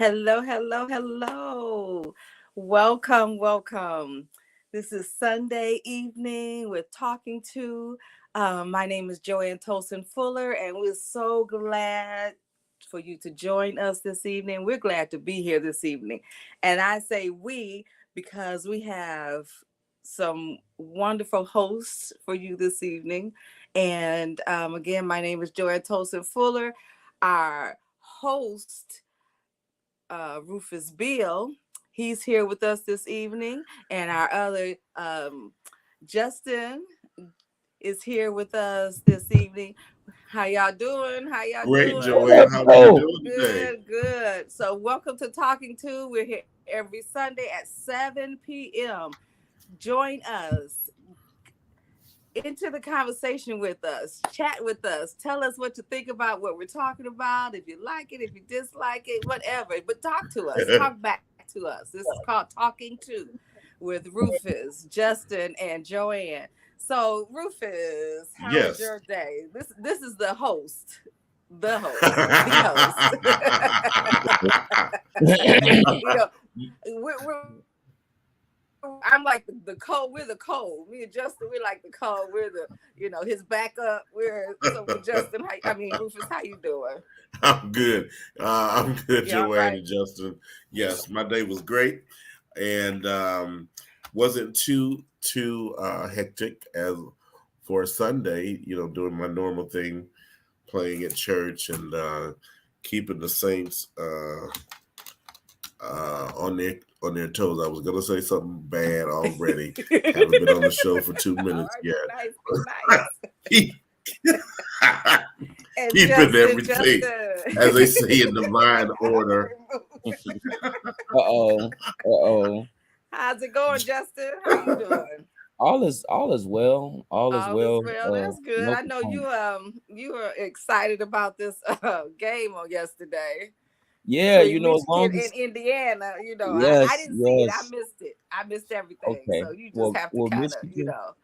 Hello, hello, hello. Welcome, welcome. This is Sunday evening with Talking To. My name is Joanne Tolson Fuller, and we're so glad for you to join us this evening. We're glad to be here this evening. And I say we because we have some wonderful hosts for you this evening. And again, my name is Joanne Tolson Fuller. Our host Rufus Beal. He's here with us this evening, and our other Justin is here with us this evening. How y'all doing? How y'all Great, doing? Joanne. How are you doing today? Good, good. So, welcome to Talking To. We're here every Sunday at 7 p.m. Join us. Into the conversation with us, chat with us, tell us what you think about what we're talking about, if you like it, if you dislike it, whatever. But talk to us, talk back to us. This is called Talking To with Rufus, Justin, and Joanne. So, Rufus, how was Yes. your day? This is the host. The host. We're I'm like the cold. We're the cold. Me and Justin, we're like the cold. We're his backup. With Justin. Rufus, how you doing? I'm good. I'm good, You all Joanne right? and Justin. Yes, my day was great and wasn't too hectic as for Sunday. Doing my normal thing, playing at church and keeping the Saints on their toes. I was gonna say something bad already. Haven't been on the show for 2 minutes All right, yet. be nice, be nice. Keep- And Keeping Justin, everything, as they say, in divine order. Uh-oh. Uh-oh. How's it going, Justin? How you doing? All is well. All is All is well. well. That's good. No I know complaints. you were excited about this game on yesterday Yeah, between as Michigan long and as Indiana. I yes, didn't see it. I yes. missed it. I missed everything. Okay. So you just Well, have to well, kind of,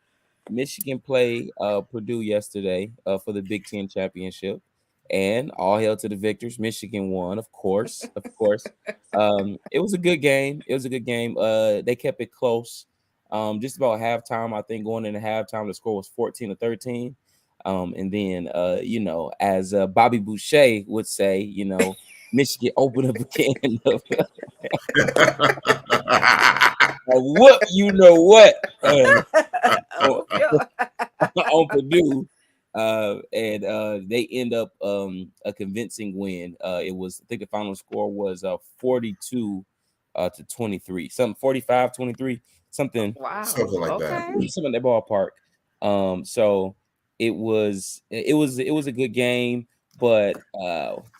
Michigan played Purdue yesterday for the Big Ten championship, and all hail to the victors. Michigan won, of course, of course. It was a good game. It was a good game. They kept it close. Just about halftime, I think going into halftime, the score was 14-13. And then, as Bobby Boucher would say, Michigan opened up again. Whoop, you know what? On, Whoop your on Purdue, and they end up a convincing win. It was, I think the final score was 42 to 23, something 45-23, something Wow. Something like that. Okay. some in that ballpark. So it was a good game. But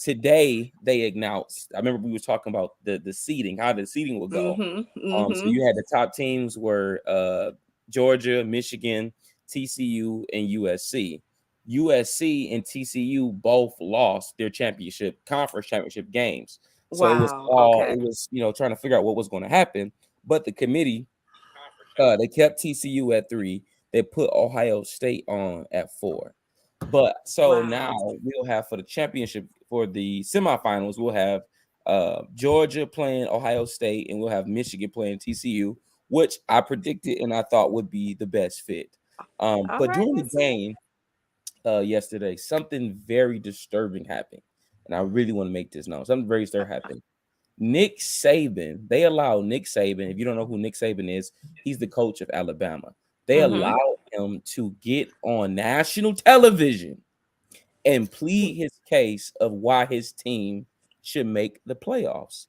today they announced. I remember we were talking about the seeding, how the seeding would go. Mm-hmm. So Mm-hmm. you had the top teams were Georgia, Michigan, TCU, and USC. USC and TCU both lost their conference championship games. So it was Wow. all Okay. it was, trying to figure out what was going to happen. But the committee, they kept TCU at 3. They put Ohio State on at 4. But so now Wow. we'll have for the championship, for the semifinals, we'll have Georgia playing Ohio State, and we'll have Michigan playing TCU, which I predicted and I thought would be the best fit. All But right. during the Let's see. game yesterday, something very disturbing happened, and I really want to make this known. Something very disturbing happened. Nick Saban, they allowed Nick Saban. If you don't know who Nick Saban is, he's the coach of Alabama. They Mm-hmm. allowed him to get on national television and plead his case of why his team should make the playoffs.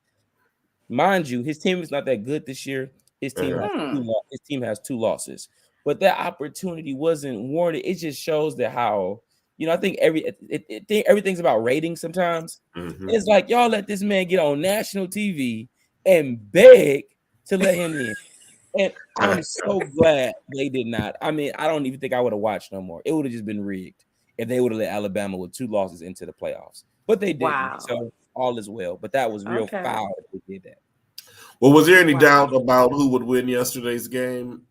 Mind you, his team is not that good this year. His team Uh-huh. has Hmm. his team has 2 losses, but that opportunity wasn't warranted. It just shows that how, I think everything's about ratings sometimes. Hmm. It's like, y'all let this man get on national TV and beg to let him in. And I'm so glad they did not. I mean, I don't even think I would have watched no more. It would have just been rigged if they would have let Alabama with 2 losses into the playoffs. But they didn't. Wow. So all is well. But that was real Okay. foul that they did that. Well, was there any Wow. doubt about who would win yesterday's game?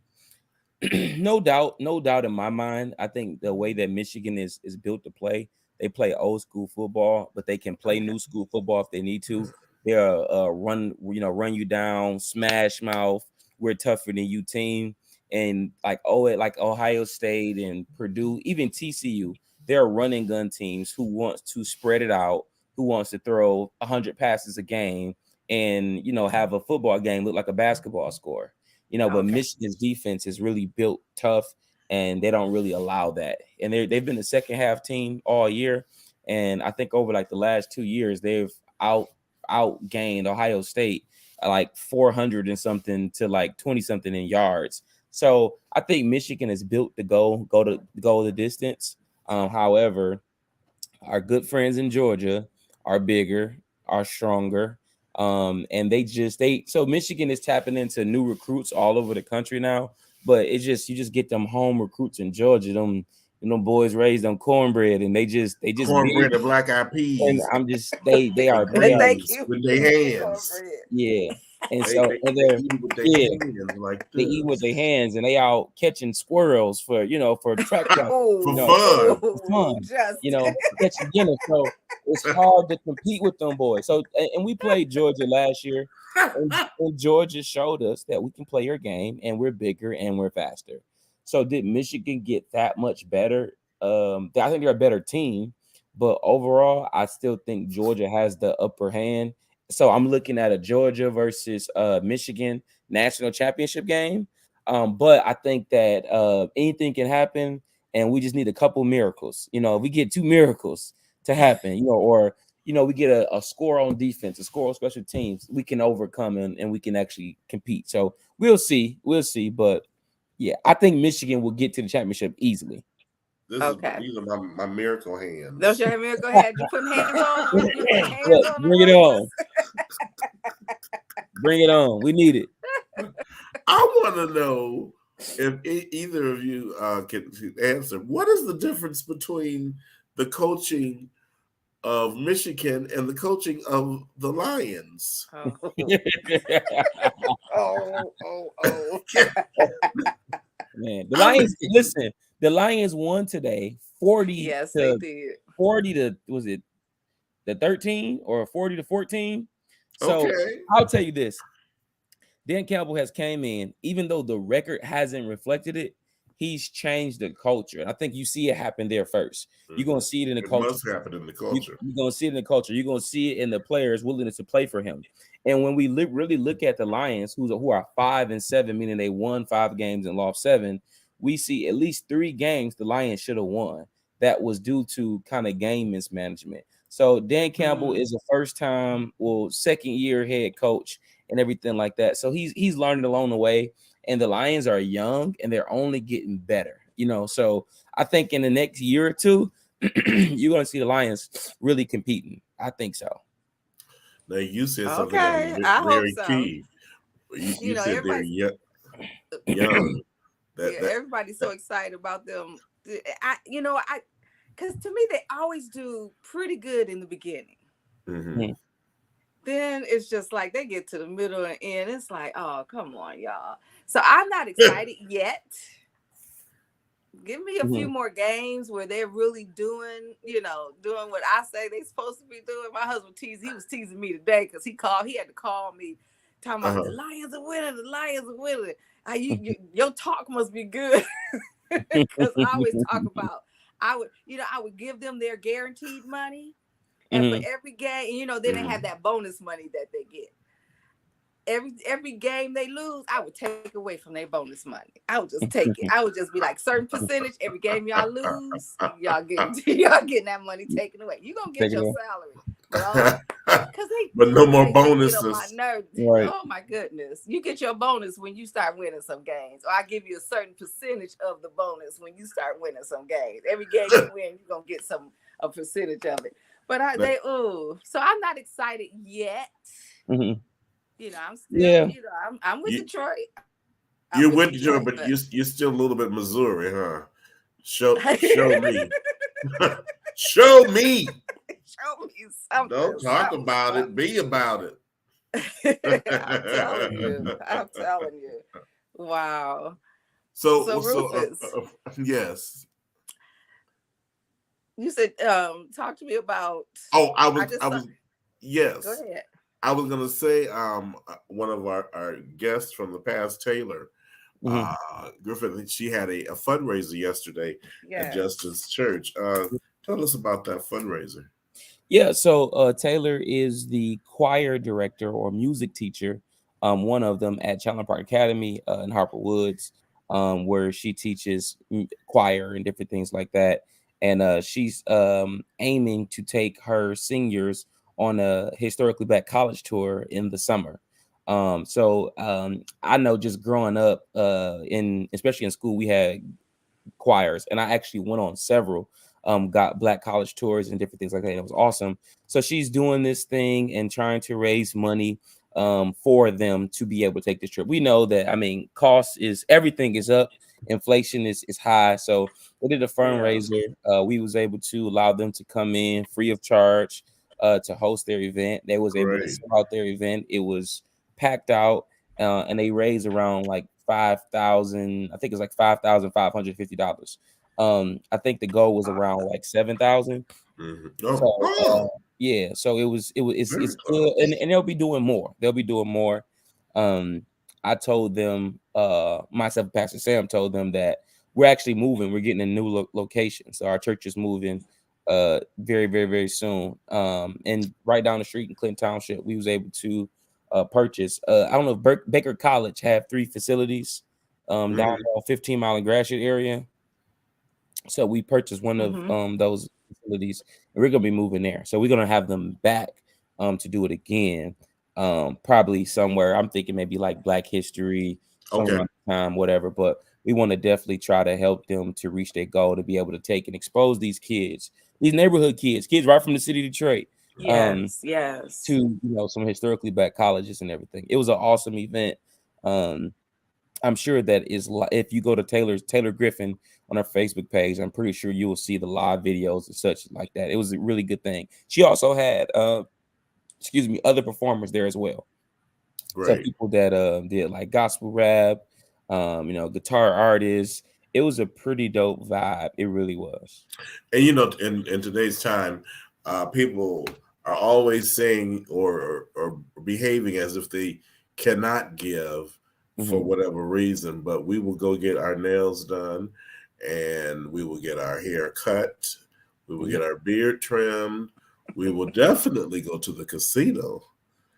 No doubt in my mind. I think the way that Michigan is built to play, they play old school football, but they can play Okay. new school football if they need to. They're run you down, smash mouth. We're tougher than you team. And like Ohio State and Purdue, even TCU, they're running gun teams who wants to spread it out, who wants to throw 100 passes a game and have a football game look like a basketball score. But Okay. Michigan's defense is really built tough, and they don't really allow that. And they've been the second half team all year. And I think over like the last 2 years, they've outgained Ohio State like 400 and something to like 20 something in yards. So I think Michigan is built to go the distance. However, our good friends in Georgia are bigger, are stronger. And so Michigan is tapping into new recruits all over the country now. But you just get them home recruits in Georgia, them boys raised on cornbread, and they just cornbread and black eyed peas. And I'm just they are Thank you. with their hands. Yeah. And They so eat with their hands like they eat with their hands, and they out catching squirrels for track for fun. Catching dinner. So it's hard to compete with them boys. So and we played Georgia last year, and Georgia showed us that we can play your game, and we're bigger and we're faster. So did Michigan get that much better? I think they're a better team, but overall, I still think Georgia has the upper hand. So I'm looking at a Georgia versus Michigan national championship game. But I think that anything can happen, and we just need a couple miracles. If we get 2 miracles to happen, or we get a score on defense, a score on special teams, we can overcome and we can actually compete. So we'll see. But yeah, I think Michigan will get to the championship easily. These are my miracle hands. Those your miracle hands. You putting hands on them? You putting hands on them? Bring it on. Bring it on. We need it. I want to know if either of you can answer. What is the difference between the coaching of Michigan and the coaching of the Lions? Man, the Lions. Listen, the Lions won today, 40. Yes, they did. 40 to was it the 13 or 40 to 14? So okay. I'll tell you this: Dan Campbell has came in, even though the record hasn't reflected it. He's changed the culture. And I think you see it happen there first. You're going to see it in the culture. It must happen in the culture. You're going to see it in the culture. You're going to see it in the players' willingness to play for him. And when we really look at the Lions, who are 5-7, meaning they won 5 games and lost 7, we see at least 3 games the Lions should have won. That was due to kind of game mismanagement. So Dan Campbell is a second-year head coach and everything like that. So he's learning along the way. And the Lions are young, and they're only getting better, So I think in the next year or 2, you're going to see the Lions really competing. I think so. Now, you said something that was very key. You said they're young. Everybody's so excited about them. Because to me, they always do pretty good in the beginning. Mm-hmm. Then it's just like they get to the middle and end. It's like, oh, come on, y'all. So I'm not excited yet. Give me a few more games where they're really doing what I say they're supposed to be doing. My husband was teasing me today because he had to call me talking about the Lions are winning. Your talk must be good. Because I always talk about, I would give them their guaranteed money. And for every game, then they have that bonus money that they get. Every game they lose, I would take away from their bonus money. I would just take it. I would just be like, certain percentage, every game y'all lose, y'all getting that money taken away. You're going to get your salary. But no more bonuses. On my nerves. Right. Oh, my goodness. You get your bonus when you start winning some games. Or I give you a certain percentage of the bonus when you start winning some games. Every game you win, you're going to get a percentage of it. But so I'm not excited yet. Mm-hmm. I'm still, I'm with Detroit. You're with Detroit, but you're still a little bit Missouri, huh? Show me. Show me. Show me something. Don't talk about it. Be about it. I'm telling you. Wow. So Rufus. Yes. You said, talk to me about. Oh, I was. Yes. Go ahead. I was gonna say, one of our guests from the past, Taylor Griffin, she had a fundraiser yesterday at Yes. Justin's church. Tell us about that fundraiser. Yeah, so Taylor is the choir director or music teacher, one of them at Chandler Park Academy in Harper Woods, where she teaches choir and different things like that. And she's aiming to take her seniors on a historically black college tour in the summer. I know just growing up in especially in school, we had choirs, and I actually went on several got black college tours and different things like that. And it was awesome. So she's doing this thing and trying to raise money for them to be able to take this trip. We know that, I mean, cost is everything is up, inflation is high. So we did a fundraiser. We was able to allow them to come in free of charge to host their event. They was able to Great. sell out their event. It was packed out, and they raised around like 5,000. I think it's like $5,550. I think the goal was around like 7,000. Oh, So yeah, so it's close. good, and they'll be doing more. They'll be doing more. I told them, myself and Pastor Sam told them that we're actually moving. We're getting a new location, so our church is moving very, very, very soon. And right down the street in Clinton Township, we was able to purchase. I don't know if Baker College have 3 facilities down on 15 Mile and Gratiot area. So we purchased one of those facilities, and we're gonna be moving there. So we're gonna have them back to do it again. Probably somewhere. I'm thinking maybe like Black History, somewhere around the time, whatever. But we want to definitely try to help them to reach their goal to be able to take and expose these kids, these neighborhood kids right from the city of Detroit. Yes. To some historically black colleges and everything. It was an awesome event. I'm sure that if you go to Taylor Griffin on her Facebook page, I'm pretty sure you will see the live videos and such like that. It was a really good thing. She also had other performers there as well. Great. Some people that did like gospel rap, guitar artists. It was a pretty dope vibe. It really was. And in today's time, people are always saying or behaving as if they cannot give for whatever reason, but we will go get our nails done, and we will get our hair cut, we will get our beard trimmed, we will definitely go to the casino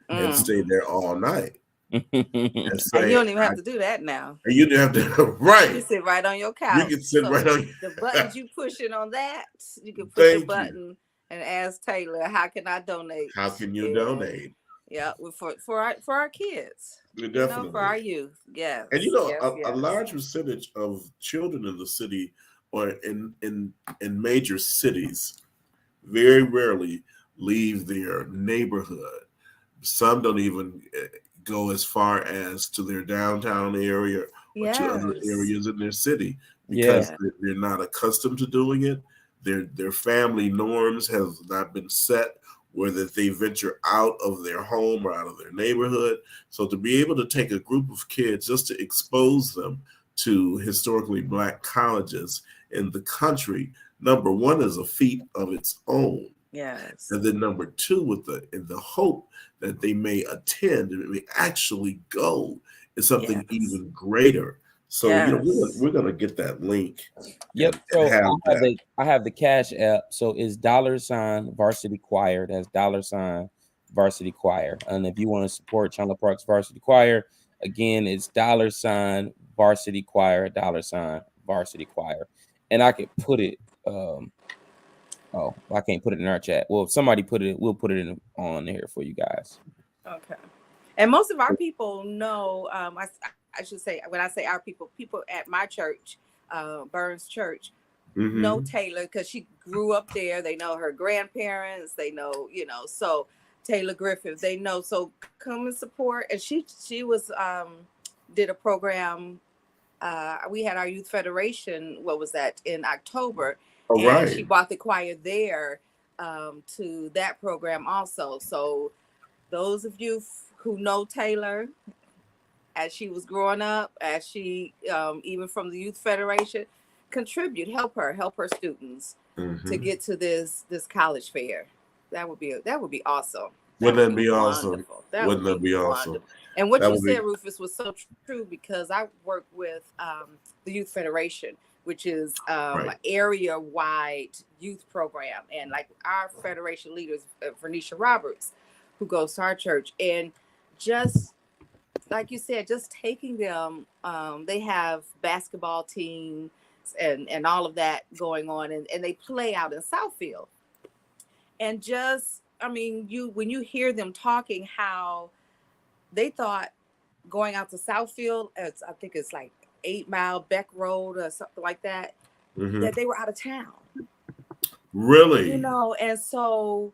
and stay there all night. And you don't even have to do that now. You don't have to, right? You can sit right on your couch. You can sit right on the buttons you pushing on that. You can push a button and ask Taylor, "How can I donate? How can you donate?" Yeah, for our kids. Definitely for our youth. Yes. And a large percentage of children in the city or in major cities very rarely leave their neighborhood. Some don't even go as far as to their downtown area or to other areas in their city because they're not accustomed to doing it. Their family norms have not been set whether they venture out of their home or out of their neighborhood. So to be able to take a group of kids just to expose them to historically black colleges in the country, number one, is a feat of its own. Yes. And then number two, in the hope that they may attend and may actually go, is something even greater. So we're gonna get that link. Yep. So I have the Cash App. So it's $Varsity Choir. That's $Varsity Choir. And if you want to support Chandler Park's Varsity Choir, again, it's $Varsity Choir, $Varsity Choir. And I could put it. I can't put it in our chat. Well, if somebody put it, we'll put it on there for you guys. Okay. And most of our people know. I should say, when I say our people at my church, Burns Church, know Taylor because she grew up there. They know her grandparents. They know, so Taylor Griffith, they know. So come and support. And she was did a program. We had our Youth Federation. What was that in October? And she brought the choir there to that program also. So those of you who know Taylor, as she was growing up, as she even from the Youth Federation, contribute, help her students to get to this college fair. That would be awesome. That Wouldn't would that be be awesome? wonderful. That would Wouldn't that be be awesome? wonderful. And what That you would said, be Rufus, was so true because I work with the Youth Federation, which is an right. area-wide youth program, and like our federation leader is Vernisha Roberts, who goes to our church, and just like you said, just taking them. They have basketball teams and all of that going on, and they play out in Southfield, and just I mean, you when you hear them talking, how they thought going out to Southfield, I think it's like 8 Mile Beck Road or something like that, Hmm. that they were out of town, Really? and so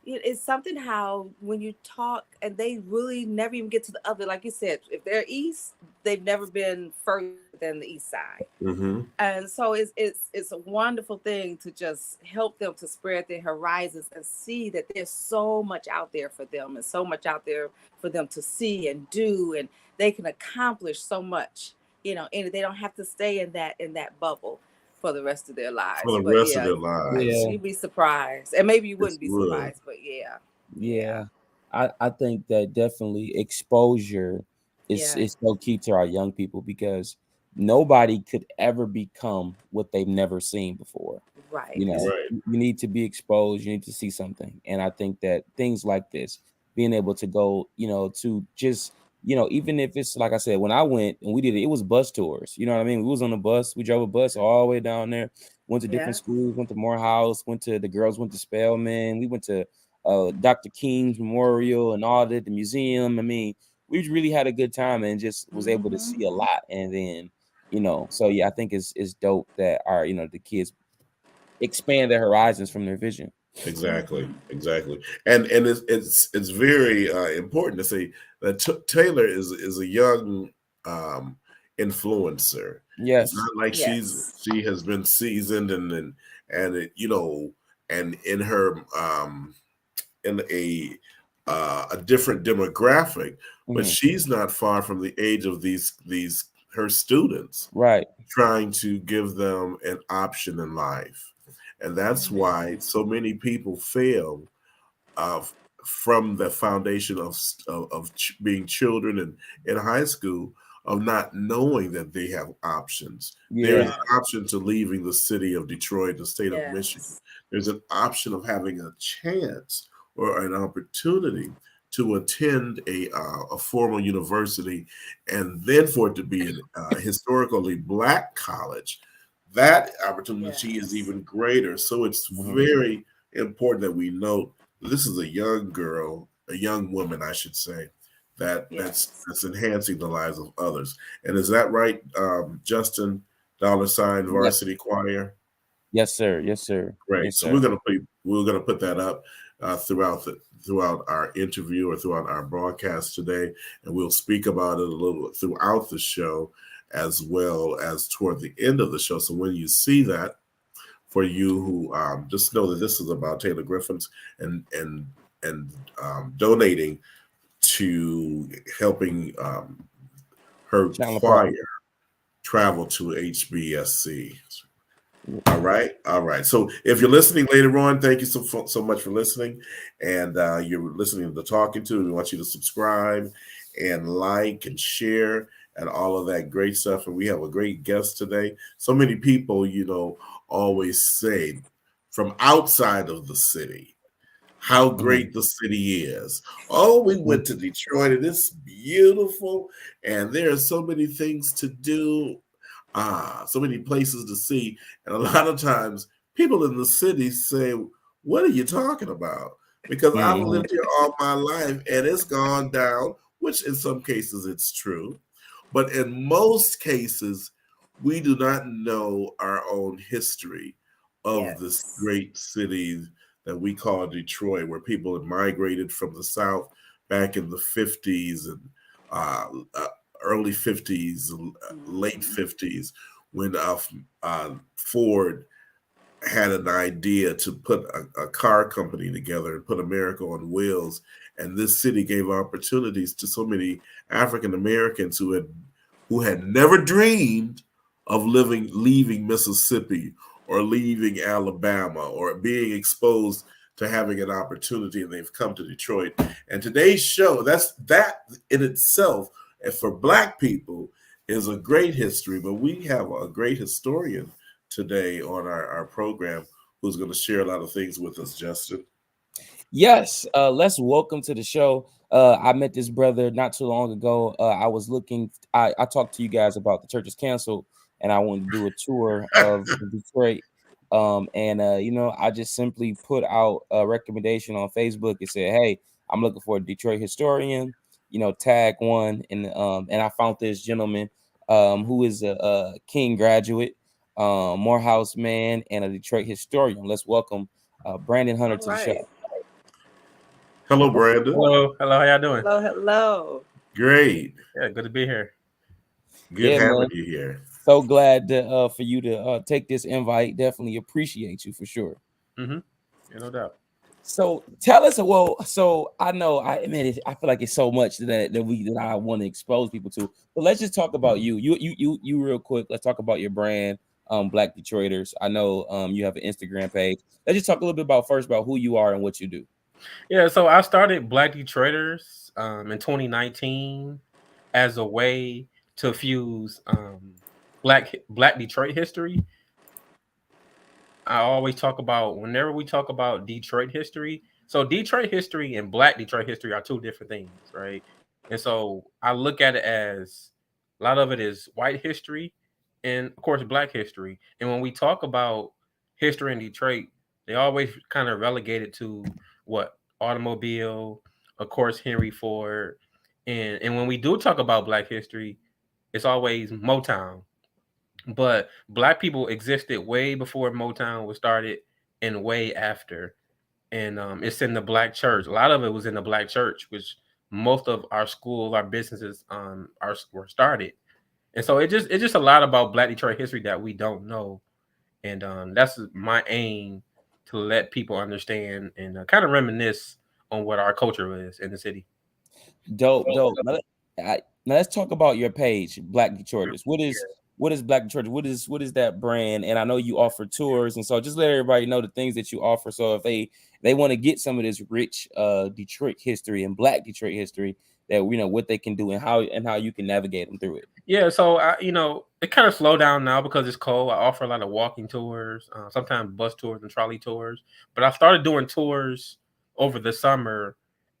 it's something how when you talk and they really never even get to the other, like you said, if they're east, they've never been further than the east side. Hmm. And so it's a wonderful thing to just help them to spread their horizons and see that there's so much out there for them and so much out there for them to see and do, and they can accomplish so much, and they don't have to stay in that bubble for the rest of their For lives. the But rest of yeah, their lives. Yeah, you'd be surprised, and maybe you It's wouldn't be would. surprised, but yeah, yeah, yeah. I think that definitely exposure is yeah, is so key to our young people because nobody could ever become what they've never seen before. You right, know, Right. you need to be exposed, you need to see something. And I think that things like this, being able to go, to just, even if it's like I said, when I went and we did it, it was bus tours. You know what I mean? We was on a bus, we drove a bus all the way down there, went to different yeah, schools, went to Morehouse, the girls went to Spelman, we went to Dr. King's Memorial and all that, the museum. I mean, we really had a good time and just was able to hmm see a lot. And then, so yeah, I think it's dope that our, the kids expand their horizons from their vision. Exactly. hmm Exactly. And it's very important to say that Taylor is a young um, influencer. It's Yes. not like yes, she has been seasoned and it, and in her in a different demographic, but Mhm. she's not far from the age of these her students, Right. trying to give them an option in life. And that's why amen, so many people fail uh, from the foundation of being children and in high school, of not knowing that they have options. There is Yeah. an yeah, option to leaving the city of Detroit, the state of Michigan. yes, There's an option of having a chance or an opportunity to attend a formal university, and then for it to be a historically black college. That opportunity is yes, even greater. So it's Mhm. very important that we note this is a young girl, a young woman, I should say, yes. that's enhancing the lives of others. And is that right, Justin Dollar Sign Yes. Varsity Choir? Yes, sir. Yes, sir. Great. Yes, So sir. we're gonna put that up throughout our interview or throughout our broadcast today, and we'll speak about it a little throughout the show as well as toward the end of the show. So when you see that, for you who just know that this is about Taylor Griffins and donating to helping her Chandler choir Park. travel to HBSC. All right, all right. So if you're listening later on, thank you so much for listening, and you're listening to the Talking To. We want you to subscribe and like and share and all of that great stuff. And we have a great guest today. So many people, always say from outside of the city how Mhm. great the city is. Oh, we Mhm. went to Detroit and it's beautiful, and there are so many things to do, so many places to see. And a lot of times people in the city say, "What are you talking about?" Because I've Mhm. lived here all my life and it's gone down, which in some cases it's true. But in most cases, we do not know our own history of this Yes. great city that we call Detroit, where people had migrated from the South back in the 50s and uh, uh, early 50s, late hmm 50s, when Ford had an idea to put a car company together and put America on wheels. And this city gave opportunities to so many African Americans who had never dreamed of leaving Mississippi or leaving Alabama or being exposed to having an opportunity, and they've come to Detroit. And today's show, that in itself, and for Black people, is a great history. But we have a great historian today on our program who's going to share a lot of things with us, Justin. Yes, let's welcome to the show. I met this brother not too long ago. I talked to you guys about the church is canceled, and I wanted to do a tour of Detroit. I just simply put out a recommendation on Facebook and said, "Hey, I'm looking for a Detroit historian. Tag one." And I found this gentleman who is a King graduate, Morehouse man, and a Detroit historian. Let's welcome Brandon Hunter to the show. Hello, Brandon. Hello. How y'all doing? Hello. Great. Yeah, good to be here. Good having you here. So glad for you to take this invite. Definitely appreciate you for sure. Yeah, no doubt. So tell us. Well, so I know I feel like it's so much that I want to expose people to. But let's just talk about you. You real quick. Let's talk about your brand, Black Detroiters. I know you have an Instagram page. Let's just talk a little bit about who you are and what you do. Yeah, so I started Black Detroiters in 2019 as a way to fuse Black Detroit history. I always talk about, whenever we talk about Detroit history, so Detroit history and Black Detroit history are two different things, right? And so I look at it as a lot of it is white history and of course Black history. And when we talk about history in Detroit, they always kind of relegate it to what? Automobile, of course, Henry Ford. And when we do talk about Black history, it's always Motown. But Black people existed way before Motown was started and way after. And it's in the Black church. A lot of it was in the Black church, which most of our schools, our businesses were started. And so it's just a lot about Black Detroit history that we don't know. And that's my aim, to let people understand and kind of reminisce on what our culture is in the city. Dope. Now let's talk about your page, Black Detroiters. What is Black Detroiters? What is that brand? And I know you offer tours, and so just let everybody know the things that you offer. So if they want to get some of this rich Detroit history and Black Detroit history, that what they can do and how you can navigate them through it. Yeah, so it kind of slowed down now because it's cold. I offer a lot of walking tours, sometimes bus tours and trolley tours. But I started doing tours over the summer,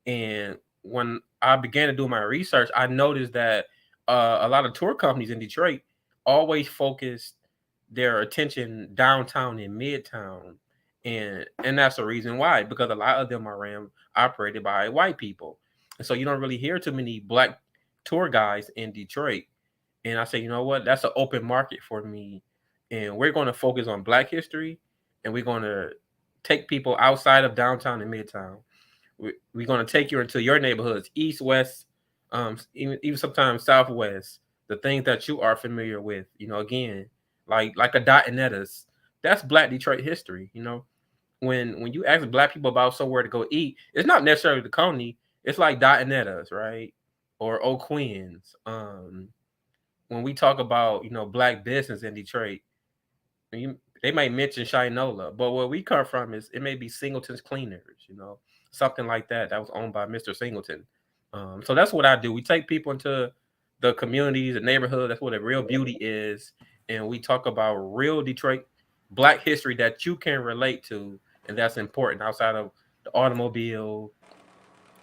and when I began to do my research, I noticed that a lot of tour companies in Detroit always focused their attention downtown and midtown, and that's the reason why, because a lot of them are operated by white people, and so you don't really hear too many Black tour guides in Detroit. And I say, you know what? That's an open market for me. And we're going to focus on Black history, and we're going to take people outside of downtown and midtown. We're going to take you into your neighborhoods, east, west, even sometimes southwest, the things that you are familiar with. Again, like a Dotnetta's, that's Black Detroit history. When you ask Black people about somewhere to go eat, it's not necessarily the Coney. It's like Dotnetta's, right? Or O'Quinn's. When we talk about Black business in Detroit, they might mention Shinola, but where we come from it may be Singleton's Cleaners, something like that was owned by Mr. Singleton. So that's what I do. We take people into the communities, the neighborhood. That's what a real beauty is, and we talk about real Detroit Black history that you can relate to, and that's important outside of the automobile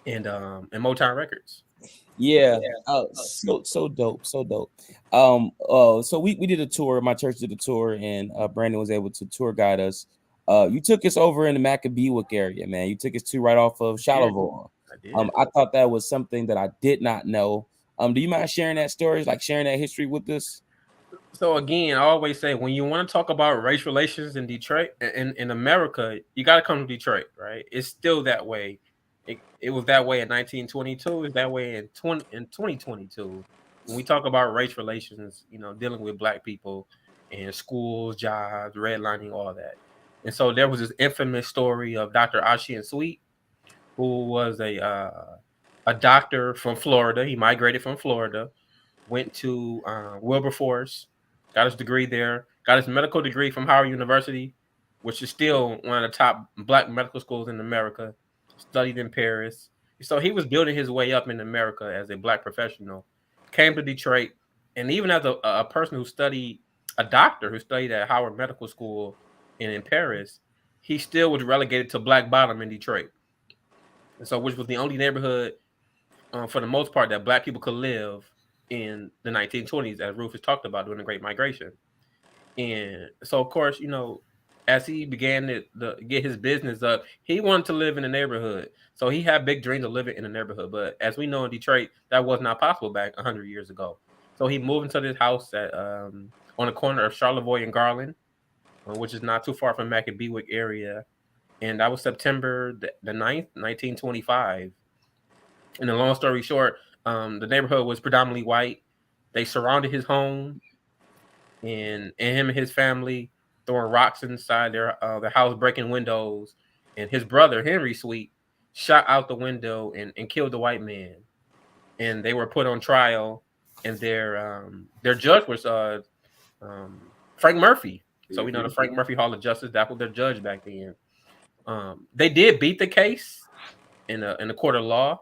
and Motown Records. Yeah. So dope. So we did a tour. My church did a tour, and Brandon was able to tour guide us. You took us over in the Maccabeewick area, man. You took us to right off of Charlevoix. I thought that was something that I did not know. Do you mind sharing that story, like sharing that history with us? So again, I always say, when you want to talk about race relations in Detroit, in America, you got to come to Detroit, right? It's still that way. It was that way in 1922. It's that way in 2022. When we talk about race relations, dealing with Black people and schools, jobs, redlining, all that. And so there was this infamous story of Dr. Ashian Sweet, who was a doctor from Florida. He migrated from Florida, went to Wilberforce, got his degree there, got his medical degree from Howard University, which is still one of the top black medical schools in America. Studied in Paris. So he was building his way up in America as a black professional. Came to Detroit, and even as a person who studied, a doctor who studied at Howard Medical School in Paris, he still was relegated to Black Bottom in Detroit. And so, which was the only neighborhood, for the most part, that black people could live in the 1920s, as Rufus talked about during the Great Migration. And so, of course, you know, as he began to get his business up, he wanted to live in the neighborhood. So he had big dreams of living in the neighborhood. But as we know in Detroit, that was not possible back 100 years ago. So he moved into this house at on the corner of Charlevoix and Garland, which is not too far from Maccabeewick area. And that was September the 9th, 1925. And the long story short, the neighborhood was predominantly white. They surrounded his home, and him and his family throwing rocks inside their house, breaking windows. And his brother, Henry Sweet, shot out the window and killed the white man. And they were put on trial, and their judge was Frank Murphy. So we know the Frank Murphy Hall of Justice, that was their judge back then. They did beat the case in the court of law,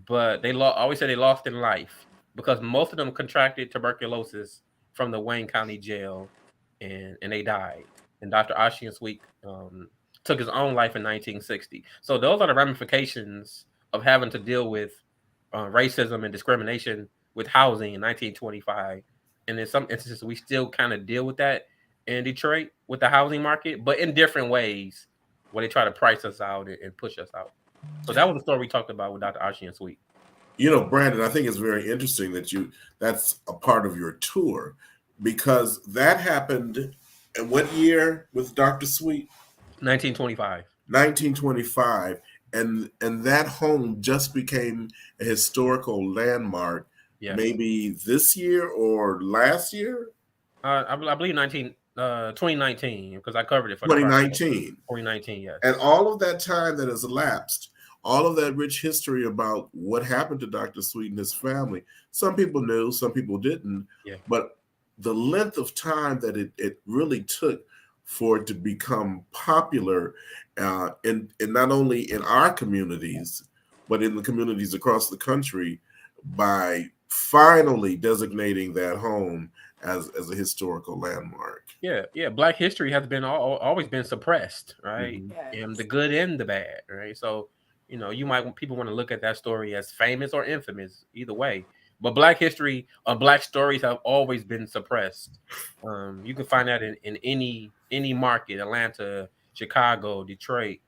but they always said they lost in life because most of them contracted tuberculosis from the Wayne County Jail, and they died. And Dr. Ossian Sweet took his own life in 1960. So those are the ramifications of having to deal with racism and discrimination with housing in 1925. And in some instances, we still kind of deal with that in Detroit with the housing market, but in different ways, where they try to price us out and push us out. So that was the story we talked about with Dr. Ossian Sweet. You know, Brandon, I think it's very interesting that that's a part of your tour, because that happened in what year with Dr. Sweet? 1925. 1925. And that home just became a historical landmark, Yes. maybe this year or last year? I believe 2019, because I covered it for 2019. 2019, yes. And all of that time that has elapsed, all of that rich history about what happened to Dr. Sweet and his family, some people knew, some people didn't. Yeah. But the length of time that it really took for it to become popular, in not only in our communities, but in the communities across the country, by finally designating that home as a historical landmark. Yeah. Black history has been always been suppressed, right? Mhm. Yes. And the good and the bad, right? So, you know, people want to look at that story as famous or infamous, either way. But black history or black stories have always been suppressed. You can find that in any market, Atlanta, Chicago, Detroit,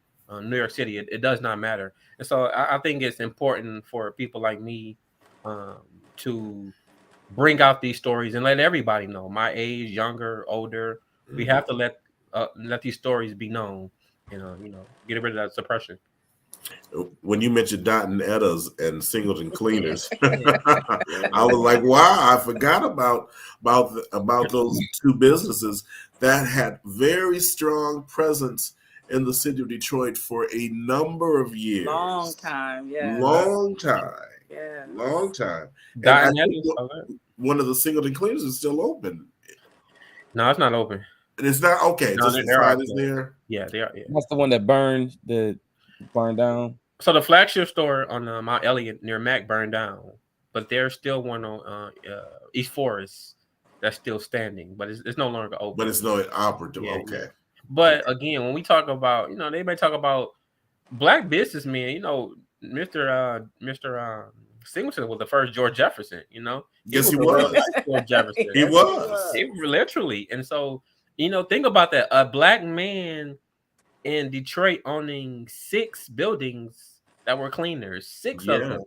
New York City. It does not matter. And so I think it's important for people like me to bring out these stories and let everybody know, my age, younger, older. We have to let these stories be known, you know, get rid of that suppression. When you mentioned Dot and Etta's and Singleton Cleaners, I was like, wow, I forgot about those two businesses that had very strong presence in the city of Detroit for a number of years. Long time, yeah. Long time. Yeah. Long time. Dot And and I think Etta's, one of the Singleton Cleaners is still open. no, it's not open. And it's not okay. No, Just the they're sign out is there. there. Yeah, they are. Yeah. That's the one that burned down. So the flagship store on Mount Elliott near Mac burned down, but there's still one on East Forest that's still standing, but it's no longer open. But it's not operative. Yeah, Okay. yeah. But again, when we talk about, you know, they may talk about black businessmen, you know, Mr. Singleton was the first George Jefferson, you know. Yes, he the was. real life George Jefferson. He was. He literally. And so, you know, think about that. A black man in Detroit owning 6 buildings that were cleaners, 6 of them,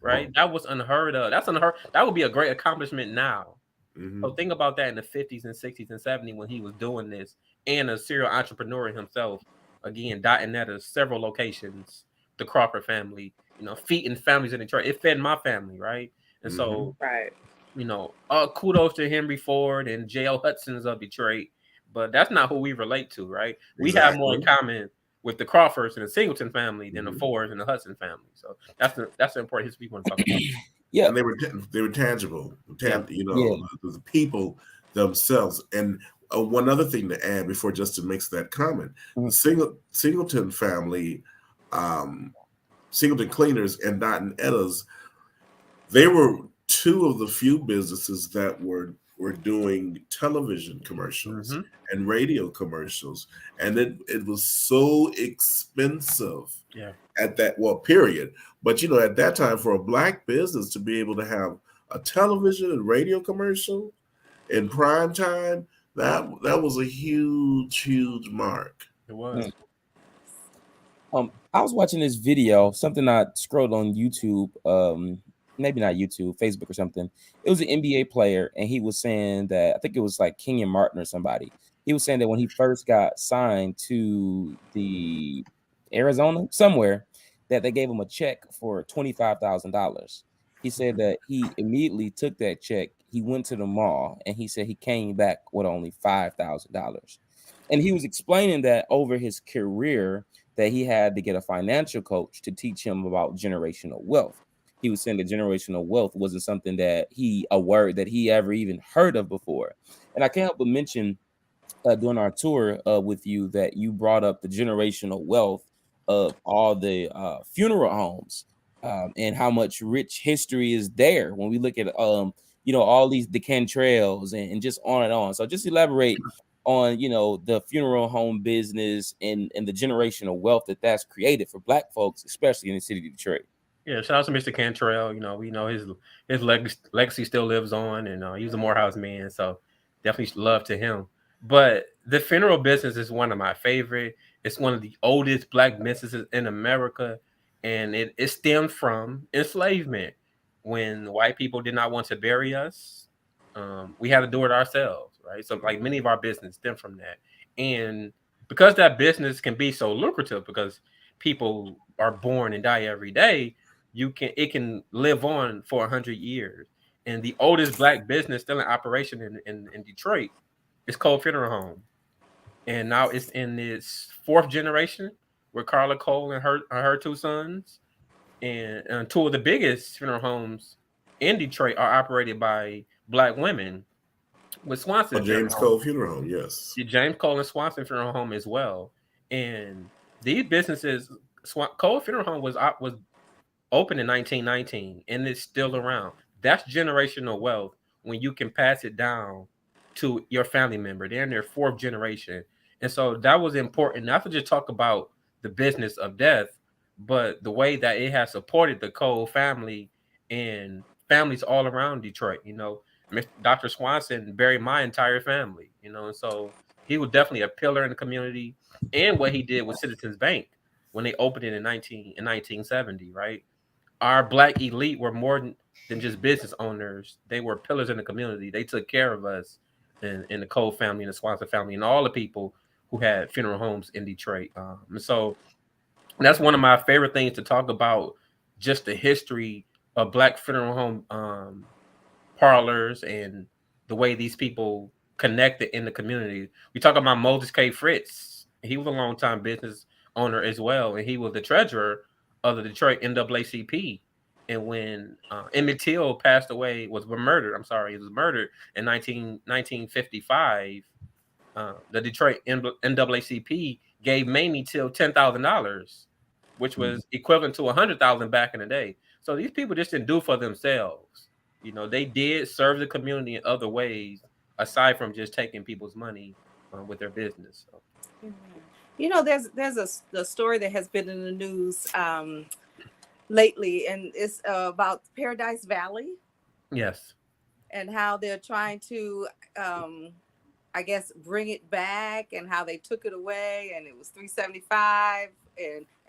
right? That was unheard of. That's unheard. That would be a great accomplishment now. Mhm. So think about that in the 50s and 60s and 70s when he was doing this, and a serial entrepreneur himself. Again, Dot and Etta's, several locations, the Crawford family, you know, feeding families in Detroit. It fed my family, right? And so, Right. you know, kudos to Henry Ford and J.L. Hudson's of Detroit, but that's not who we relate to, right? We have more in common with the Crawfords and the Singleton family than the Fords and the Hudson family. So that's the important history we want to talk about. Yeah, And they were tangible, you know, Yeah. the people themselves. And one other thing to add before Justin makes that comment: the Singleton family, Singleton Cleaners and Dot and Etta's, they were two of the few businesses that were doing television commercials and radio commercials, and it was so expensive at that period. But at that time, for a Black business to be able to have a television and radio commercial in prime time, that was a huge mark. It was. I was watching this video, something I scrolled on YouTube, maybe not YouTube, Facebook or something. It was an NBA player, and he was saying that, I think it was like Kenyon Martin or somebody. He was saying that when he first got signed to the Arizona somewhere, that they gave him a check for $25,000. He said that he immediately took that check. He went to the mall, and he said he came back with only $5,000. And he was explaining that over his career, that he had to get a financial coach to teach him about generational wealth. He was saying that generational wealth wasn't something a word that he ever even heard of before. And I can't help but mention during our tour with you that you brought up the generational wealth of all the funeral homes and how much rich history is there when we look at all the Cantrells and just on and on. So just elaborate on the funeral home business and the generational wealth that's created for Black folks, especially in the city of Detroit. Yeah, shout out to Mr. Cantrell. We know his legacy still lives on, and he was a Morehouse man, so definitely love to him. But the funeral business is one of my favorite. It's one of the oldest Black businesses in America, and it stemmed from enslavement. When white people did not want to bury us, we had to do it ourselves, right? So like many of our business stem from that. And because that business can be so lucrative, because people are born and die every day, it can live on for 100 years. And the oldest Black business still in operation in Detroit is Cole Funeral Home. And now it's in its fourth generation with Carla Cole and her two sons. And two of the biggest funeral homes in Detroit are operated by Black women, with Swanson. James Cole Funeral Home, yes. James Cole and Swanson Funeral Home as well. And these businesses, Cole Funeral Home was opened in 1919, and it's still around. That's generational wealth when you can pass it down to your family member. They're in their fourth generation. And so that was important, not to just talk about the business of death, but the way that it has supported the Cole family and families all around Detroit. Dr. Swanson buried my entire family, and so he was definitely a pillar in the community. And what he did with Citizens Bank when they opened it in 1970, right? Our Black elite were more than just business owners. They were pillars in the community. They took care of us and the Cole family and the Swanson family and all the people who had funeral homes in Detroit. And so that's one of my favorite things to talk about, just the history of Black funeral home parlors and the way these people connected in the community. We talk about Moses K. Fritz. He was a longtime business owner as well, and he was the treasurer of the Detroit NAACP. And when Emmett Till was murdered in 1955, the Detroit NAACP gave Mamie Till $10,000, which was equivalent to $100,000 back in the day. So these people just didn't do for themselves. They did serve the community in other ways aside from just taking people's money with their business. So. There's a story that has been in the news lately, and it's about Paradise Valley. Yes. And how they're trying to, I guess, bring it back, and how they took it away, and it was $375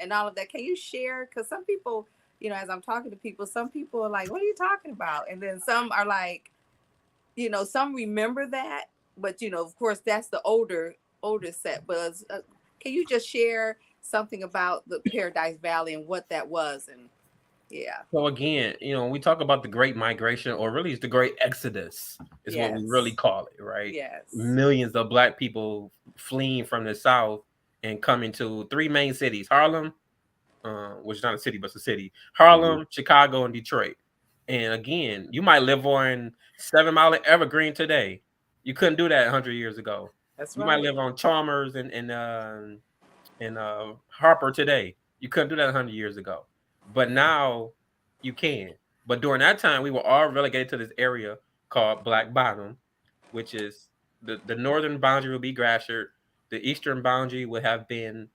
and all of that. Can you share? Because some people, as I'm talking to people, some people are like, "What are you talking about?" And then some are like, some remember that, but of course, that's the older set. But can you just share something about the Paradise Valley and what that was? And yeah. So again, when we talk about the Great Migration, or really it's the Great Exodus, is what we really call it, right? Yes. Millions of Black people fleeing from the South and coming to three main cities: Harlem, which is not a city, but it's a city. Harlem, Chicago, and Detroit. And again, you might live on 7 Mile of Evergreen today, You couldn't do that 100 years ago. That's You right. might live on Chalmers and Harper today. You couldn't do that 100 years ago, but now you can. But during that time, we were all relegated to this area called Black Bottom, which is the northern boundary will be Gratiot. The eastern boundary would have been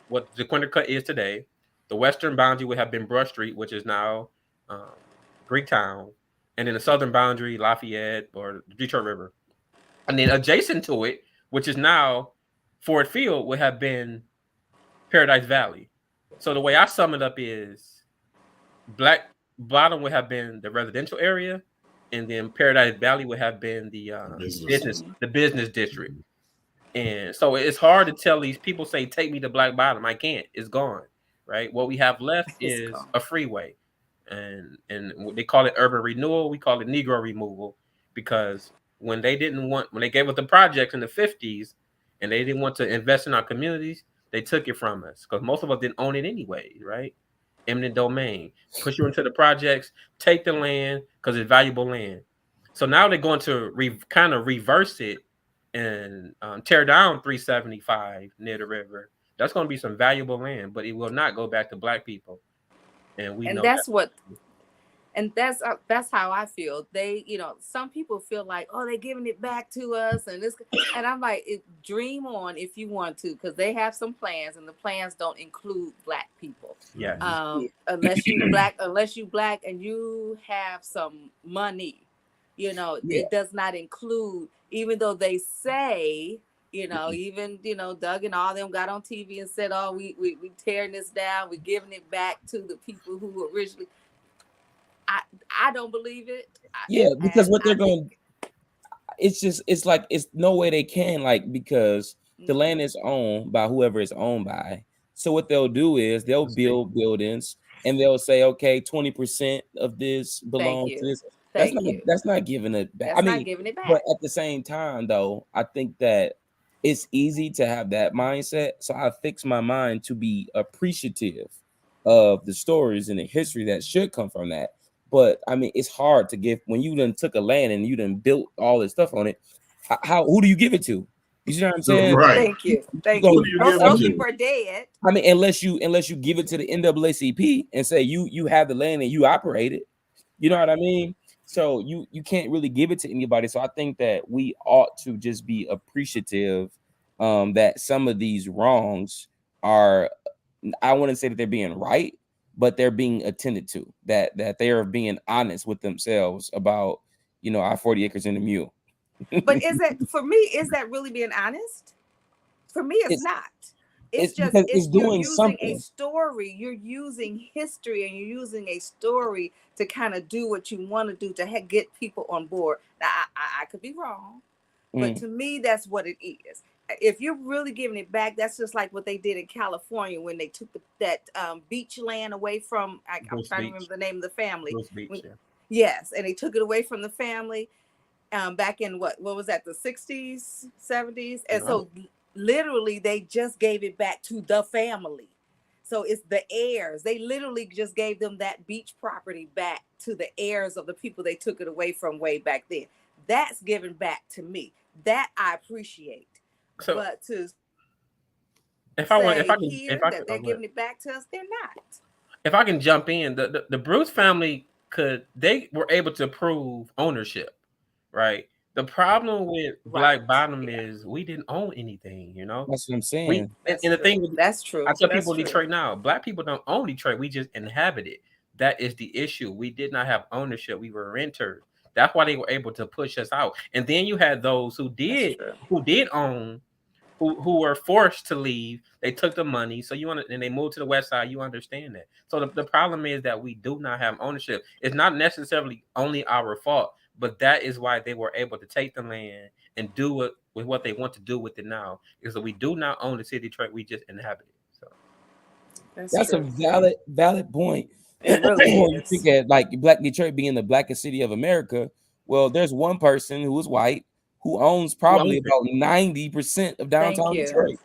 what Jaquinta is today. The western boundary would have been Brush Street, which is now Greektown, and then the southern boundary, Lafayette or the Detroit River. And then adjacent to it, which is now Ford Field, would have been Paradise Valley. So the way I sum it up is Black Bottom would have been the residential area, and then Paradise Valley would have been the business district. And so it's hard to tell these people say, take me to Black Bottom. I can't. It's gone. Right. What we have left is a freeway. And they call it urban renewal. We call it Negro removal, because when they gave us the projects in the 50s and they didn't want to invest in our communities, they took it from us because most of us didn't own it anyway, right? Eminent domain, push you into the projects, take the land because it's valuable land. So now they're going to kind of reverse it and tear down 375 near the river. That's going to be some valuable land, but it will not go back to Black people. And we know that's what, and that's how I feel. They, some people feel like, oh, they're giving it back to us, and I'm like, dream on if you want to, because they have some plans, and the plans don't include Black people. Yeah. Unless you Black and you have some money, it does not include. Even though they say, even Doug and all them got on TV and said, oh, we tearing this down, we're giving it back to the people who originally. I don't believe it. Because what they're going, it's like it's no way they can, like, because the land is owned by whoever it's owned by. So what they'll do is they'll build buildings and they'll say, okay, 20% of this belongs to this. That's not giving it back. Not giving it back. But at the same time, though, I think that it's easy to have that mindset. So I fix my mind to be appreciative of the stories and the history that should come from that. But I mean, it's hard to give when you done took a land and you done built all this stuff on it. Who do you give it to? You see what I'm saying? Right. Thank you. Those people are dead. I mean, unless you give it to the NAACP and say you have the land and you operate it. You know what I mean? So you can't really give it to anybody. So I think that we ought to just be appreciative that some of these wrongs are, I wouldn't say that they're being right, but they're being attended to, that they are being honest with themselves about, our 40 acres and a mule. But is that really being honest? For me, it's not. It's doing you're something. Using a story. You're using history, and you're using a story to kind of do what you want to do to get people on board. Now, I could be wrong, but to me, that's what it is. If you're really giving it back, that's just like what they did in California when they took that beach land away from. I'm trying to remember the name of the family. Beach, yeah. Yes, and they took it away from the family back in what was that, the 60s, 70s, and so literally they just gave it back to the family. So it's the heirs. They literally just gave them that beach property back to the heirs of the people they took it away from way back then. That's given back to me. That I appreciate. So, but to if they're giving it back to us, they're not. If I can jump in, the Bruce family they were able to prove ownership, right? The problem with Black Bottom is we didn't own anything, That's what I'm saying. That's true. I tell people Detroit now, Black people don't own Detroit. We just inhabit it. That is the issue. We did not have ownership. We were renters. That's why they were able to push us out. And then you had those who did own, who were forced to leave. They took the money. So and they moved to the west side. You understand that. So the problem is that we do not have ownership. It's not necessarily only our fault, but that is why they were able to take the land and do it with what they want to do with it now. Is that we do not own the city of Detroit. We just inhabit it. So that's a valid point. Really you think at like Black Detroit being the blackest city of America. Well, there's one person who is white who owns probably about 90% of downtown Detroit.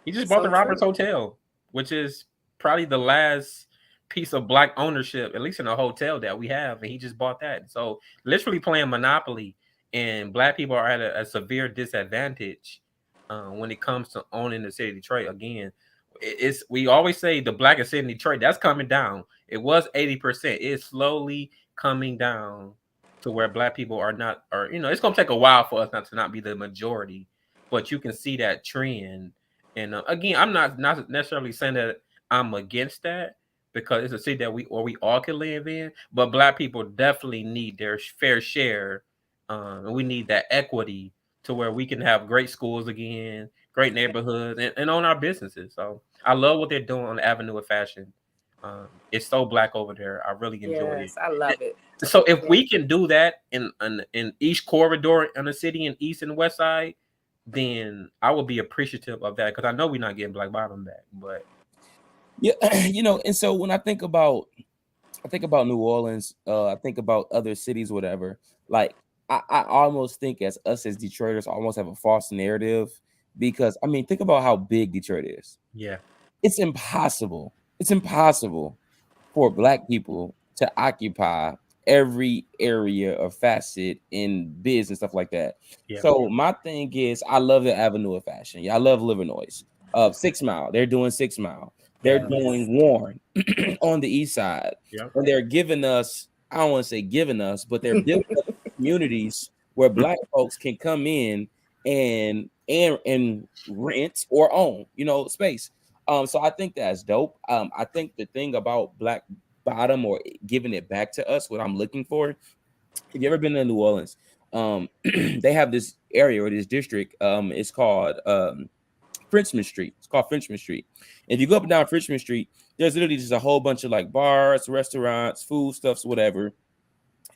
He just bought the Roberts Hotel, which is probably the last piece of Black ownership, at least in a hotel that we have, and he just bought that. So literally playing Monopoly and Black people are at a severe disadvantage when it comes to owning the city of Detroit. Again, it's we always say the blackest city in Detroit, that's coming down. It was 80%. It's slowly coming down to where Black people are not, or it's gonna take a while for us not to not be the majority, but you can see that trend. And again, I'm not necessarily saying that I'm against that, because it's a city that we all can live in, but Black people definitely need their fair share, and we need that equity to where we can have great schools again, great neighborhoods, and own our businesses. So I love what they're doing on the Avenue of Fashion. It's so Black over there. I really enjoy Yes, I love it. it. So if we can do that in each corridor in the city, in East and West Side, then I will be appreciative of that, because I know we're not getting Black Bottom back. But Yeah, and so when I think about New Orleans, I think about other cities, whatever. Like I almost think as us as Detroiters almost have a false narrative, because I mean, think about how big Detroit is. yeah, It's impossible. It's impossible for Black people to occupy every area or facet in business, stuff like that. yeah, So my thing is, I love the Avenue of Fashion. Yeah, I love Livernois. 6 Mile, they're doing 6 Mile. They're yeah, doing Warren on the east side, yeah. and they're giving us, I don't want to say giving us, but they're building up communities where Black folks can come in and rent or own, space. So I think that's dope. I think the thing about Black Bottom, or giving it back to us, what I'm looking for. If you ever been to New Orleans, they have this area or this district. It's called Frenchman Street. It's called Frenchman Street. If you go up and down Frenchman Street, there's literally just a whole bunch of like bars, restaurants, foodstuffs, whatever.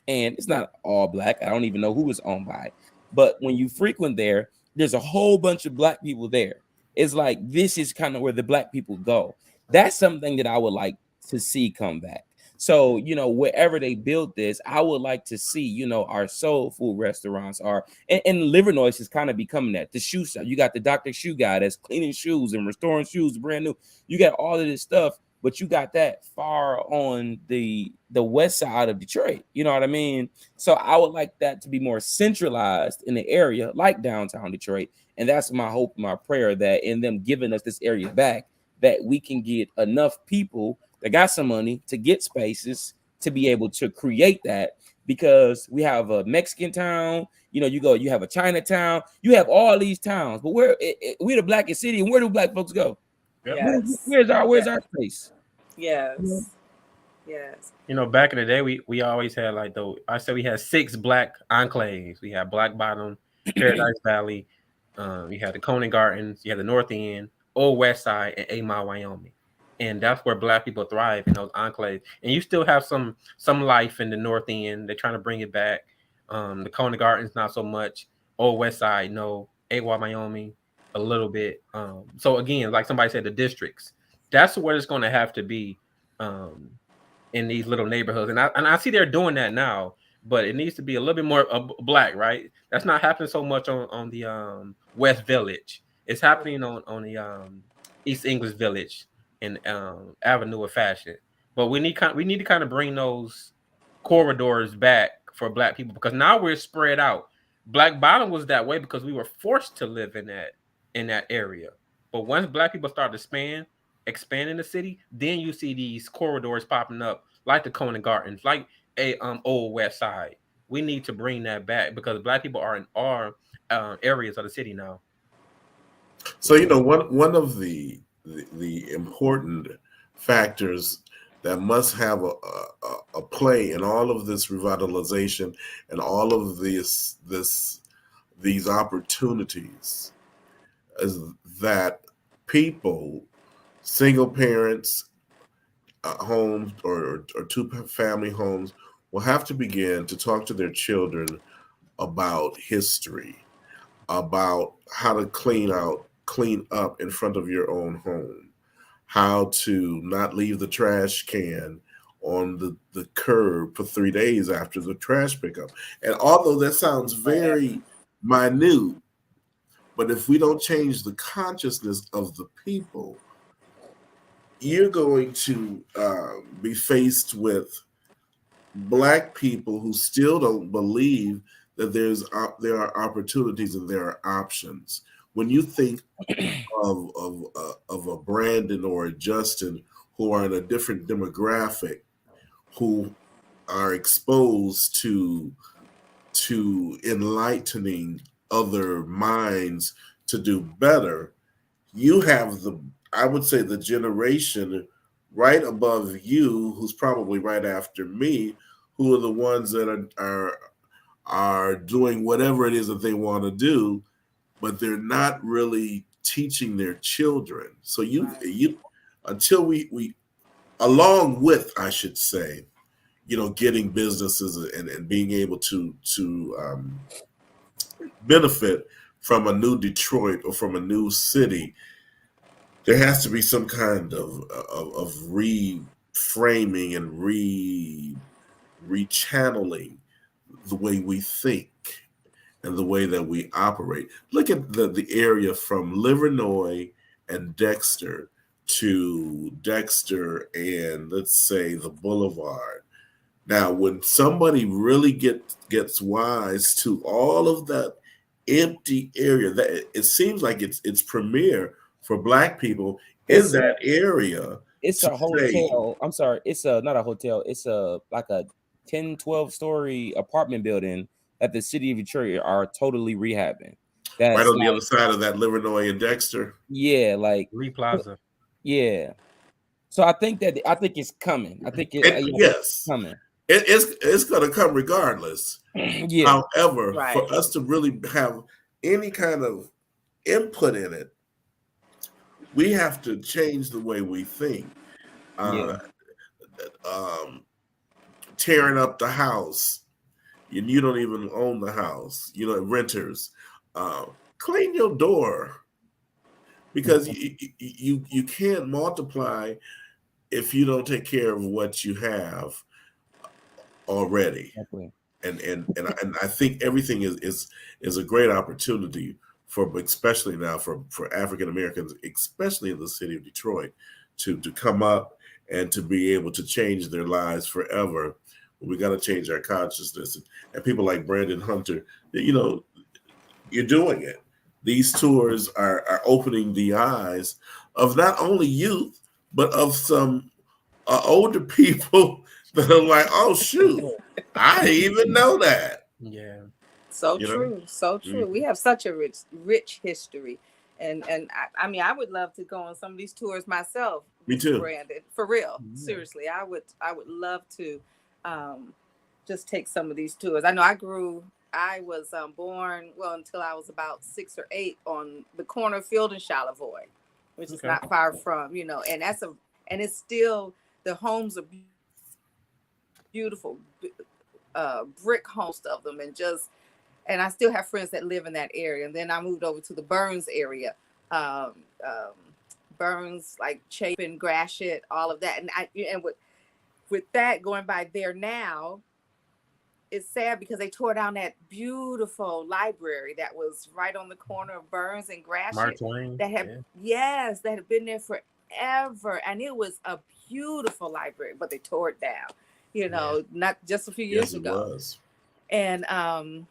And it's not all Black. I don't even know who it's owned by. But when you frequent there, there's a whole bunch of Black people there. It's like this is kind of where the Black people go. That's something that I would like to see come back. So, wherever they build this, I would like to see, our soul food restaurants are, and Livernois is kind of becoming that. The shoe shop, you got the Dr. Shoe guy that's cleaning shoes and restoring shoes brand new. You got all of this stuff, but you got that far on the west side of Detroit. You know what I mean? So I would like that to be more centralized in the area, like downtown Detroit. And that's my hope, my prayer, that in them giving us this area back, that we can get enough people that got some money to get spaces to be able to create that, because we have a Mexican town, you have a Chinatown, you have all these towns, but we're the blackest city, and where do Black folks go? Yes. Where's our space? Yes. Yes. Back in the day, we always had I said we had 6 Black enclaves. We had Black Bottom, Paradise Valley, you had the Coney Gardens, you had the North End, Old West Side, and 8 Mile, Wyoming. And that's where Black people thrive, in those enclaves. And you still have some life in the North End. They're trying to bring it back. The Coney Gardens, not so much. Old West Side, no. 8 Mile, Wyoming, a little bit. So again, like somebody said, the districts. That's where it's going to have to be, in these little neighborhoods. And I see they're doing that now, but it needs to be a little bit more Black, right? That's not happening so much on the West Village. It's happening on the East English Village and Avenue of Fashion. But we need to kind of bring those corridors back for Black people, because now we're spread out. Black Bottom was that way because we were forced to live in that area. But once Black people start to expand in the city, then you see these corridors popping up, like the Coney Gardens, like a Old West Side. We need to bring that back, because Black people are in our areas of the city now. So one of the important factors that must have a play in all of this revitalization and all of these opportunities is that people, single parents, homes or 2-family homes, will have to begin to talk to their children about history, about how to clean up in front of your own home, how to not leave the trash can on the curb for 3 days after the trash pickup. And although that sounds very minute, but if we don't change the consciousness of the people, you're going to be faced with Black people who still don't believe that there are opportunities and there are options. When you think of a Brandon or a Justin who are in a different demographic, who are exposed to enlightening other minds to do better, you have I would say the generation right above you, who's probably right after me, who are the ones that are doing whatever it is that they want to do, but they're not really teaching their children. So you until we along with, I should say, getting businesses and being able to benefit from a new Detroit or from a new city, there has to be some kind of reframing and rechanneling the way we think and the way that we operate. Look at the area from Livernois and Dexter to Dexter and, let's say, the Boulevard. Now, when somebody really gets wise to all of that empty area, that it seems like it's premier for Black people in that area. It's a hotel. I'm sorry. It's not a hotel. It's like a 10, 12-story apartment building that the city of Detroit are totally rehabbing. That's right on the other side of that Livernois and Dexter. Yeah, like Lee Plaza. Yeah. So I think it's coming. I think it's coming. It's going to come regardless. Yeah. However, for us to really have any kind of input in it, we have to change the way we think. Tearing up the house, and you don't even own the house. Renters, clean your door, because you can't multiply if you don't take care of what you have already. Exactly. And I think everything is a great opportunity especially now for African Americans, especially in the city of Detroit, to come up and to be able to change their lives forever. We got to change our consciousness, and people like Brandon Hunter, you're doing it. These tours are opening the eyes of not only youth, but of some older people that are like, oh shoot, I didn't even know that. Yeah. So true. So true. Mm-hmm. We have such a rich history. And I mean, I would love to go on some of these tours myself. Me too. Brandon, for real. Mm-hmm. Seriously. I would love to just take some of these tours. I know I was born, until I was about 6 or 8 on the corner of Field and Charlevoix, which is not far from, and and it's still, the homes are beautiful, brick homes of them, and I still have friends that live in that area. And then I moved over to the Burns area, Burns, like Chapin, Gratiot, all of that. And with that going by there now, it's sad because they tore down that beautiful library that was right on the corner of Burns and Gratiot. Mark Twain. That had been there forever, and it was a beautiful library, but they tore it down. Not just a few years ago. It was. And so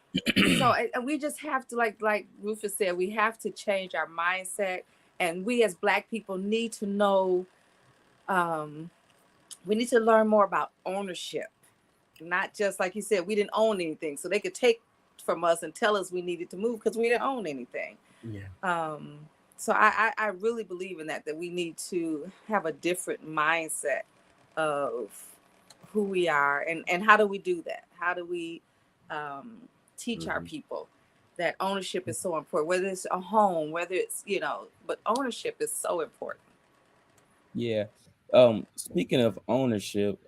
and we just have to, like Rufus said, we have to change our mindset, and we as Black people need to know, we need to learn more about ownership. Not just, like you said, we didn't own anything, so they could take from us and tell us we needed to move because we didn't own anything. Yeah. So I really believe in that we need to have a different mindset of who we are, and how do we do that? How do we teach our people that ownership is so important, whether it's a home, whether it's, but ownership is so important. Yeah. Speaking of ownership,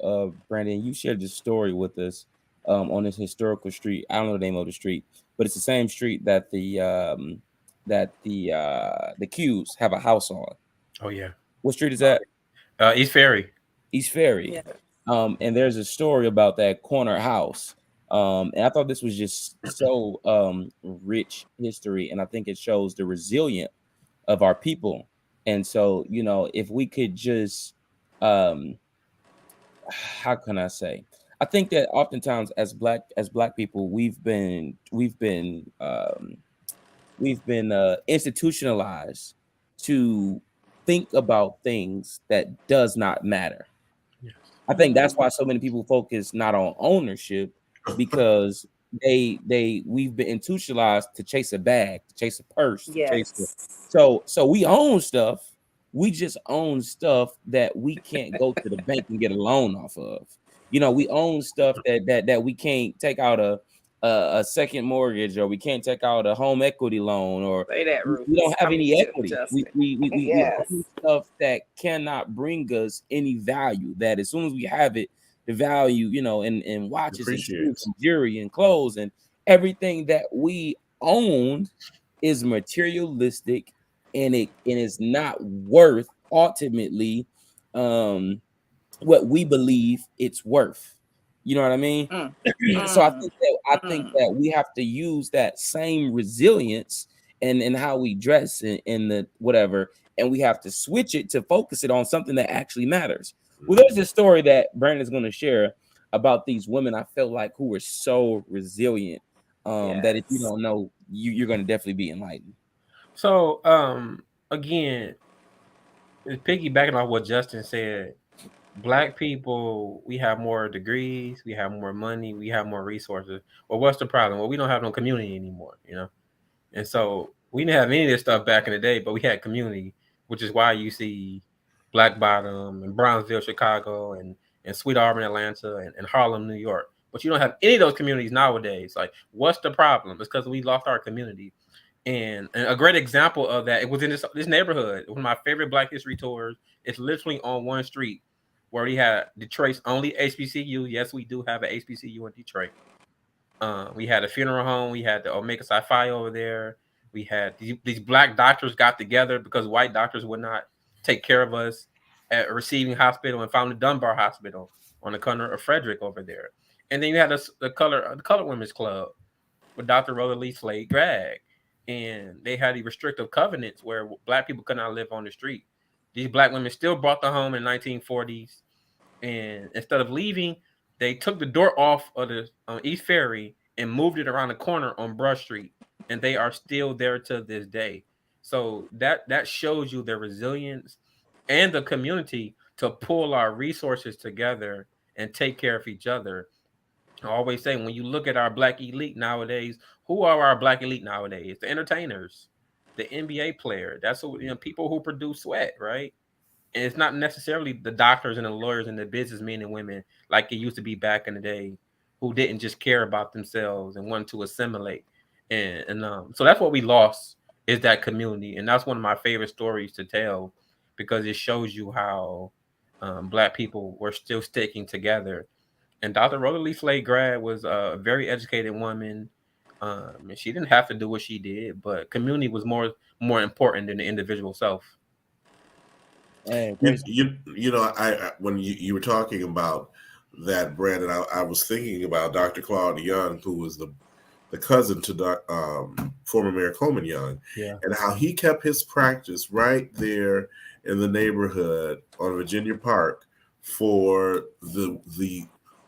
Brandon, you shared this story with us on this historical street. I don't know the name of the street, but it's the same street that the Qs have a house on. Oh yeah. What street is that? East Ferry. East Ferry. Yeah. And there's a story about that corner house. And I thought this was just so rich history, and I think it shows the resilience of our people. And so, if we could just how can I say? I think that oftentimes as black people, we've been institutionalized to think about things that does not matter. Yes. I think that's why so many people focus not on ownership, because we've been institutionalized to chase a bag, to chase a purse, to chase Yes. so we own stuff. We just own stuff that we can't go to the bank and get a loan off of. We own stuff that we can't take out a second mortgage, or we can't take out a home equity loan, or Say that, we don't Rufus. have I mean, any equity. Justin. We Yes. own stuff that cannot bring us any value. That as soon as we have it, the value, in watches and shoes Appreciates. and jewelry and clothes and everything that we own is materialistic, and it is not worth ultimately what we believe it's worth. You know what I mean? So I think that we have to use that same resilience and how we dress in the whatever, and we have to switch it to focus it on something that actually matters. Well, there's this story that Brandon's going to share about these women, I felt like, who were so resilient that if you don't know, you're going to definitely be enlightened. So again, piggybacking off what Justin said, Black people, we have more degrees, we have more money, we have more resources. Well, what's the problem? Well, we don't have no community anymore, And so we didn't have any of this stuff back in the day, but we had community, which is why you see Black Bottom and Brownsville, Chicago, and Sweet Auburn, Atlanta, and Harlem, New York. But you don't have any of those communities nowadays. Like, what's the problem? It's because we lost our community. And a great example of that, it was in this neighborhood. One of my favorite Black History tours. It's literally on one street where we had Detroit's only HBCU. Yes, we do have an HBCU in Detroit. We had a funeral home. We had the Omega Psi Phi over there. We had these Black doctors got together because white doctors would not take care of us at Receiving Hospital and founded Dunbar Hospital on the corner of Frederick over there. And then you had the Colored Women's Club with Dr. Rhoda Lee Slade Gregg. And they had these restrictive covenants where Black people could not live on the street. These Black women still bought the home in the 1940s. And instead of leaving, they took the door off of the East Ferry and moved it around the corner on Brush Street. And they are still there to this day. So that shows you the resilience and the community to pull our resources together and take care of each other. I always say, when you look at our Black elite nowadays, who are our Black elite nowadays? The entertainers, the NBA player. That's what, people who produce sweat, right? And it's not necessarily the doctors and the lawyers and the businessmen and women like it used to be back in the day, who didn't just care about themselves and wanted to assimilate. And so that's what we lost, is that community. And that's one of my favorite stories to tell, because it shows you how Black people were still sticking together. And Dr. Rhoda Lee Slade Gregg was a very educated woman. And she didn't have to do what she did, but community was more important than the individual self. Hey, I when you were talking about that, Brandon, I was thinking about Dr. Claude Young, who was the cousin to former Mayor Coleman Young, and how he kept his practice right there in the neighborhood on Virginia Park for the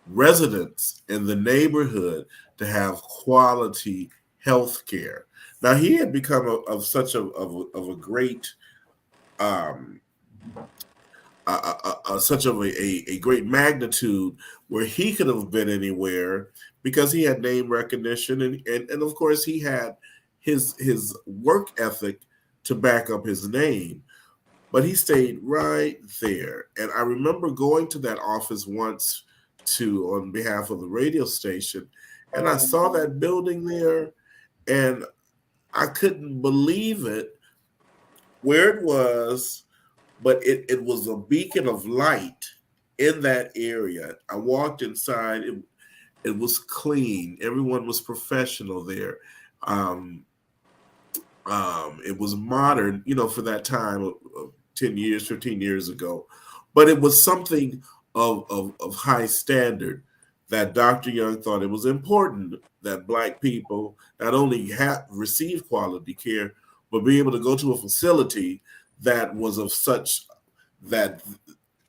residents in the neighborhood to have quality health care. Now, he had become such a great such of a great magnitude where he could have been anywhere, because he had name recognition and of course he had his work ethic to back up his name, but he stayed right there. And I remember going to that office once on behalf of the radio station, and I saw that building there, and I couldn't believe it where it was, but it was a beacon of light in that area. I walked inside, it was clean, everyone was professional there. It was modern, for that time, 10 years, 15 years ago, but it was something of high standard, that Dr. Young thought it was important that Black people not only receive quality care, but be able to go to a facility that was of such that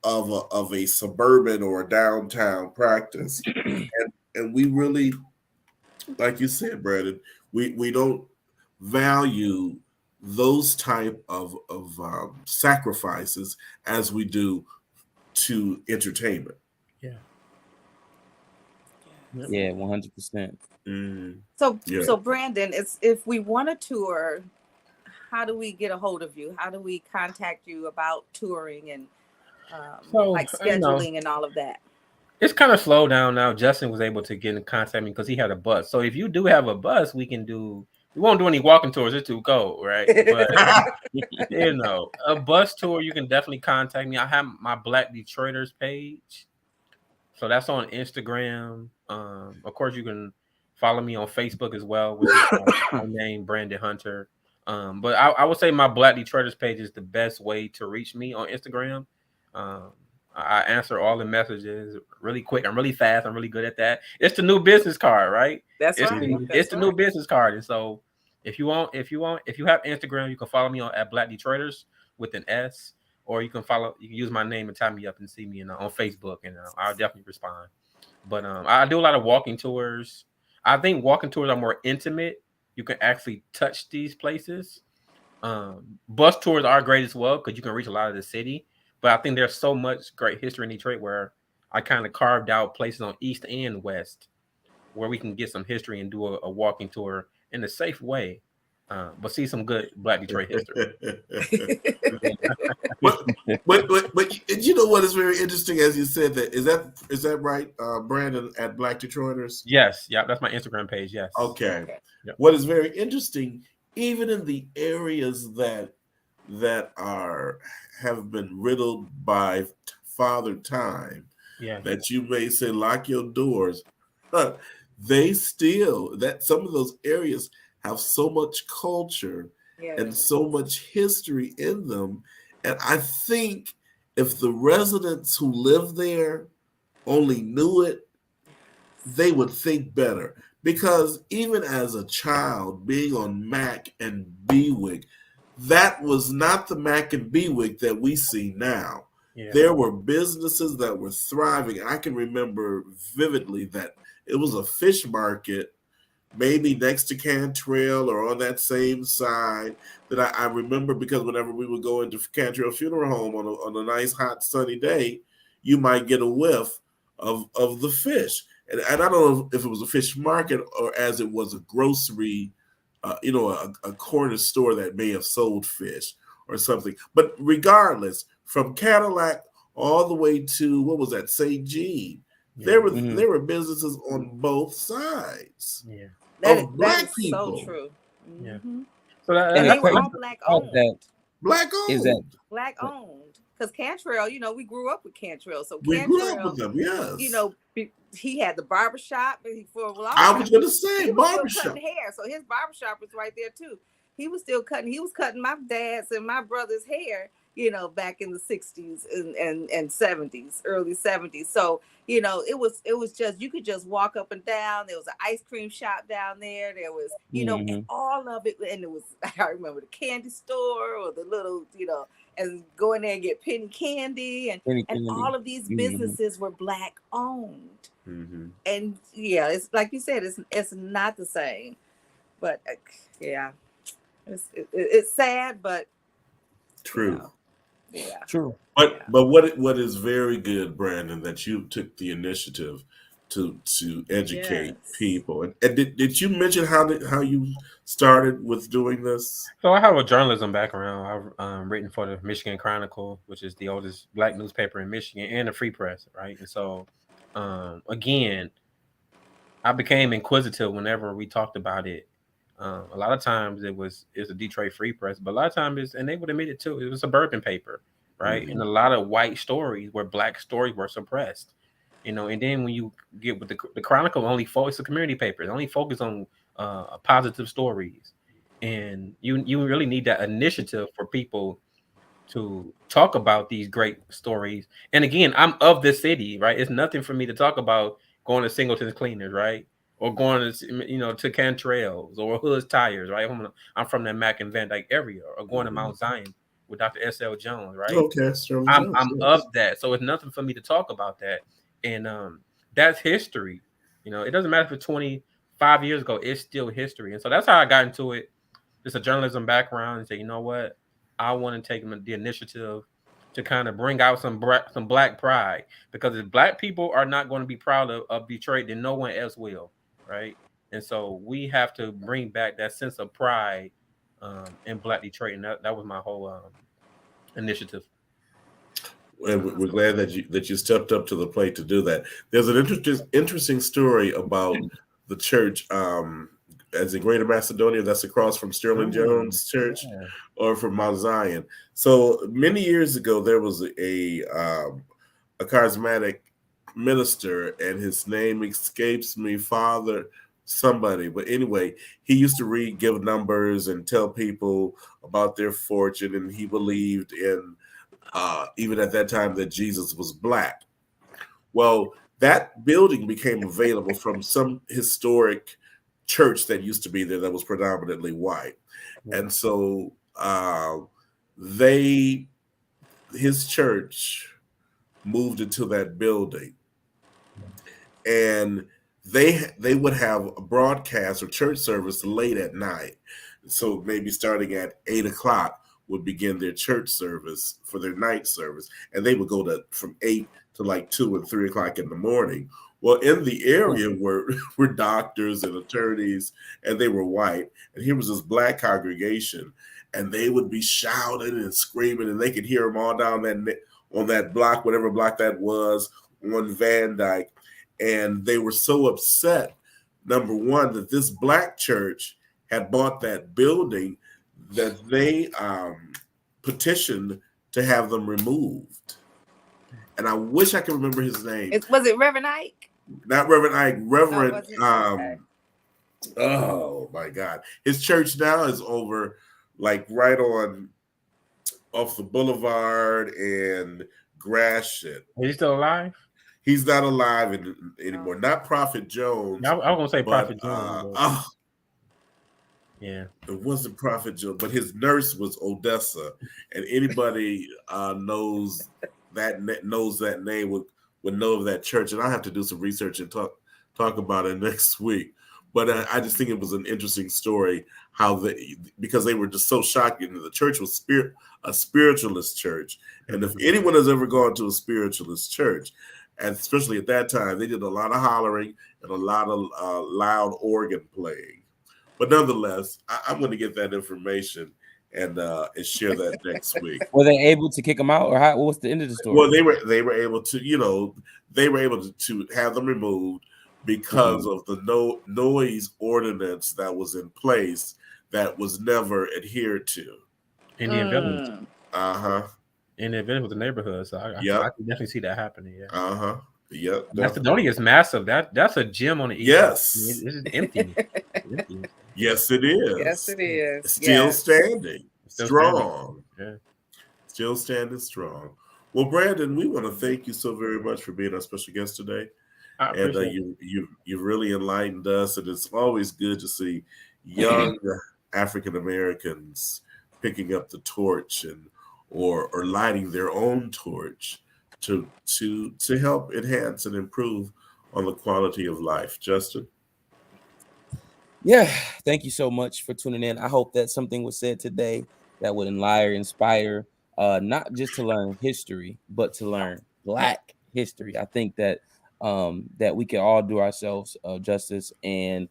of a suburban or a downtown practice, and we really, like you said, Brandon, we don't value those type of sacrifices as we do to entertainment. Yeah. Yeah, 100%. So Brandon, it's if we want a tour, how do we get a hold of you? How do we contact you about touring and like scheduling and all of that? It's kind of slowed down now. Justin was able to get in contact with me because he had a bus. So if you do have a bus, we won't do any walking tours. It's too cold, right? But a bus tour, you can definitely contact me. I have my Black Detroiters page. So that's on Instagram. Of course, you can follow me on Facebook as well, which is my name, Brandon Hunter. But I would say my Black Detroiters page is the best way to reach me on Instagram. I answer all the messages really quick. I'm really fast. I'm really good at that. It's the new business card, right? It's the new business card. And so if you have Instagram, you can follow me at Black Detroiters with an S, or you can use my name and tie me up and see me on Facebook, and I'll definitely respond. But I do a lot of walking tours. I think walking tours are more intimate. You can actually touch these places. Bus tours are great as well because you can reach a lot of the city. But I think there's so much great history in Detroit where I kind of carved out places on East and West where we can get some history and do a walking tour in a safe way, but see some good Black Detroit history. but you know what is very interesting, as you said, is that right, Brandon, at Black Detroiters? Yes, yeah, that's my Instagram page. Yes. Okay. Yep. What is very interesting, even in the areas that have been riddled by Father Time, that you may say lock your doors, they still, that some of those areas have so much culture and so much history in them. And I think if the residents who live there only knew it, they would think better. Because even as a child, being on Mack and Bewick, that was not the Mack and Bewick that we see now. Yeah. There were businesses that were thriving. I can remember vividly that it was a fish market, maybe next to Cantrell or on that same side, that I remember, because whenever we would go into Cantrell Funeral Home on a nice, hot, sunny day, you might get a whiff of the fish. And I don't know if it was a fish market or as it was a grocery, a corner store that may have sold fish or something. But regardless, from Cadillac all the way to, what was that, St. Jean, there were businesses on both sides. Yeah, that is people. So true. Mm-hmm. Yeah. So and they were all Black owned. Black owned. Is that Black owned? Because Cantrell, we grew up with Cantrell. So we grew up with them, yes. He had the barbershop. I was going to say barbershop. Cutting hair, so his barbershop was right there too. He was still cutting. He was cutting my dad's and my brother's hair, back in the 60s and 70s, early 70s. So, it was just, you could just walk up and down. There was an ice cream shop down there. There was, and all of it. And it was, I remember the candy store or the little, and go in there and get penny candy. And all of these businesses were Black owned. Mm-hmm. And yeah, it's like you said, it's not the same. But yeah, it's sad, but true. Yeah, true. But what is very good, Brandon, that you took the initiative to educate people. And did you mention how you started with doing this? So I have a journalism background. I've written for the Michigan Chronicle, which is the oldest Black newspaper in Michigan, and the Free Press, right? And so again, I became inquisitive whenever we talked about it. A lot of times it's a Detroit Free Press, but a lot of times and they would admit it too, it was a suburban paper, right? Mm-hmm. And a lot of white stories where Black stories were suppressed, and then when you get with the Chronicle, it's a community paper. It only focus on positive stories, and you really need that initiative for people to talk about these great stories. And again, I'm of the city, right? It's nothing for me to talk about going to Singleton's Cleaners, right? Or going to, to Cantrell's or Hood's Tires, right? I'm from that Mack and Van Dyke area, or going to Mount Zion. with Dr. S.L. Jones, right? Okay, Sterling I'm Jones, yes. of that, so it's nothing for me to talk about that, and that's history. It doesn't matter if it's 25 years ago; it's still history, and so that's how I got into it. Just a journalism background, and say, you know what, I want to take the initiative to kind of bring out some Black pride, because if Black people are not going to be proud of Detroit, then no one else will, right? And so we have to bring back that sense of pride in Black Detroit, and that was my whole initiative. And we're glad that you stepped up to the plate to do that. There's an interesting story about the church as in Greater Macedonia, that's across from Sterling Jones Church, or from Mount Zion. So many years ago, there was a charismatic minister, and his name escapes me, Father somebody. But anyway, he used to give numbers and tell people about their fortune, and he believed in even at that time that Jesus was Black. Well, that building became available from some historic church that used to be there that was predominantly white. And so his church moved into that building, and they would have a broadcast or church service late at night. So maybe starting at 8:00 would begin their church service for their night service, and they would go from 8 to like 2 and 3 o'clock in the morning. Well, in the area were doctors and attorneys, and they were white, and here was this Black congregation, and they would be shouting and screaming, and they could hear them all down on that block, whatever block that was, on Van Dyke, and they were so upset, number one, that this Black church had bought that building, that they petitioned to have them removed. And I wish I could remember his name. Was it Reverend Ike? Not Reverend Ike. Reverend. Okay. Oh my God! His church now is over, like right off the boulevard and Gratiot. Is he still alive? He's not alive anymore. Not Prophet Jones. I was gonna say Prophet Jones. Yeah, it wasn't Prophet Jones, but his nurse was Odessa, and anybody knows that name would know of that church. And I have to do some research and talk about it next week. But I just think it was an interesting story because they were just so shocking. The church was a spiritualist church, and if anyone has ever gone to a spiritualist church, and especially at that time, they did a lot of hollering and a lot of loud organ playing. But nonetheless, I'm going to get that information and share that next week. Were they able to kick them out, or what's the end of the story? Well, they were able to have them removed because of the noise ordinance that was in place that was never adhered to. Indian Village. Indian Village was the neighborhood, so I can definitely see that happening. Yeah. Yep. Macedonia is massive. That's a gem on the east. Yes. I mean, it's empty. Yes, it is. Yes, it is. Still standing. Strong. Yeah. Still standing strong. Well, Brandon, we want to thank you so very much for being our special guest today. And you really enlightened us, and it's always good to see young African Americans picking up the torch or lighting their own torch to help enhance and improve on the quality of life. Justin? Yeah, thank you so much for tuning in. I hope that something was said today that would inspire, not just to learn history, but to learn Black history. I think that that we can all do ourselves justice and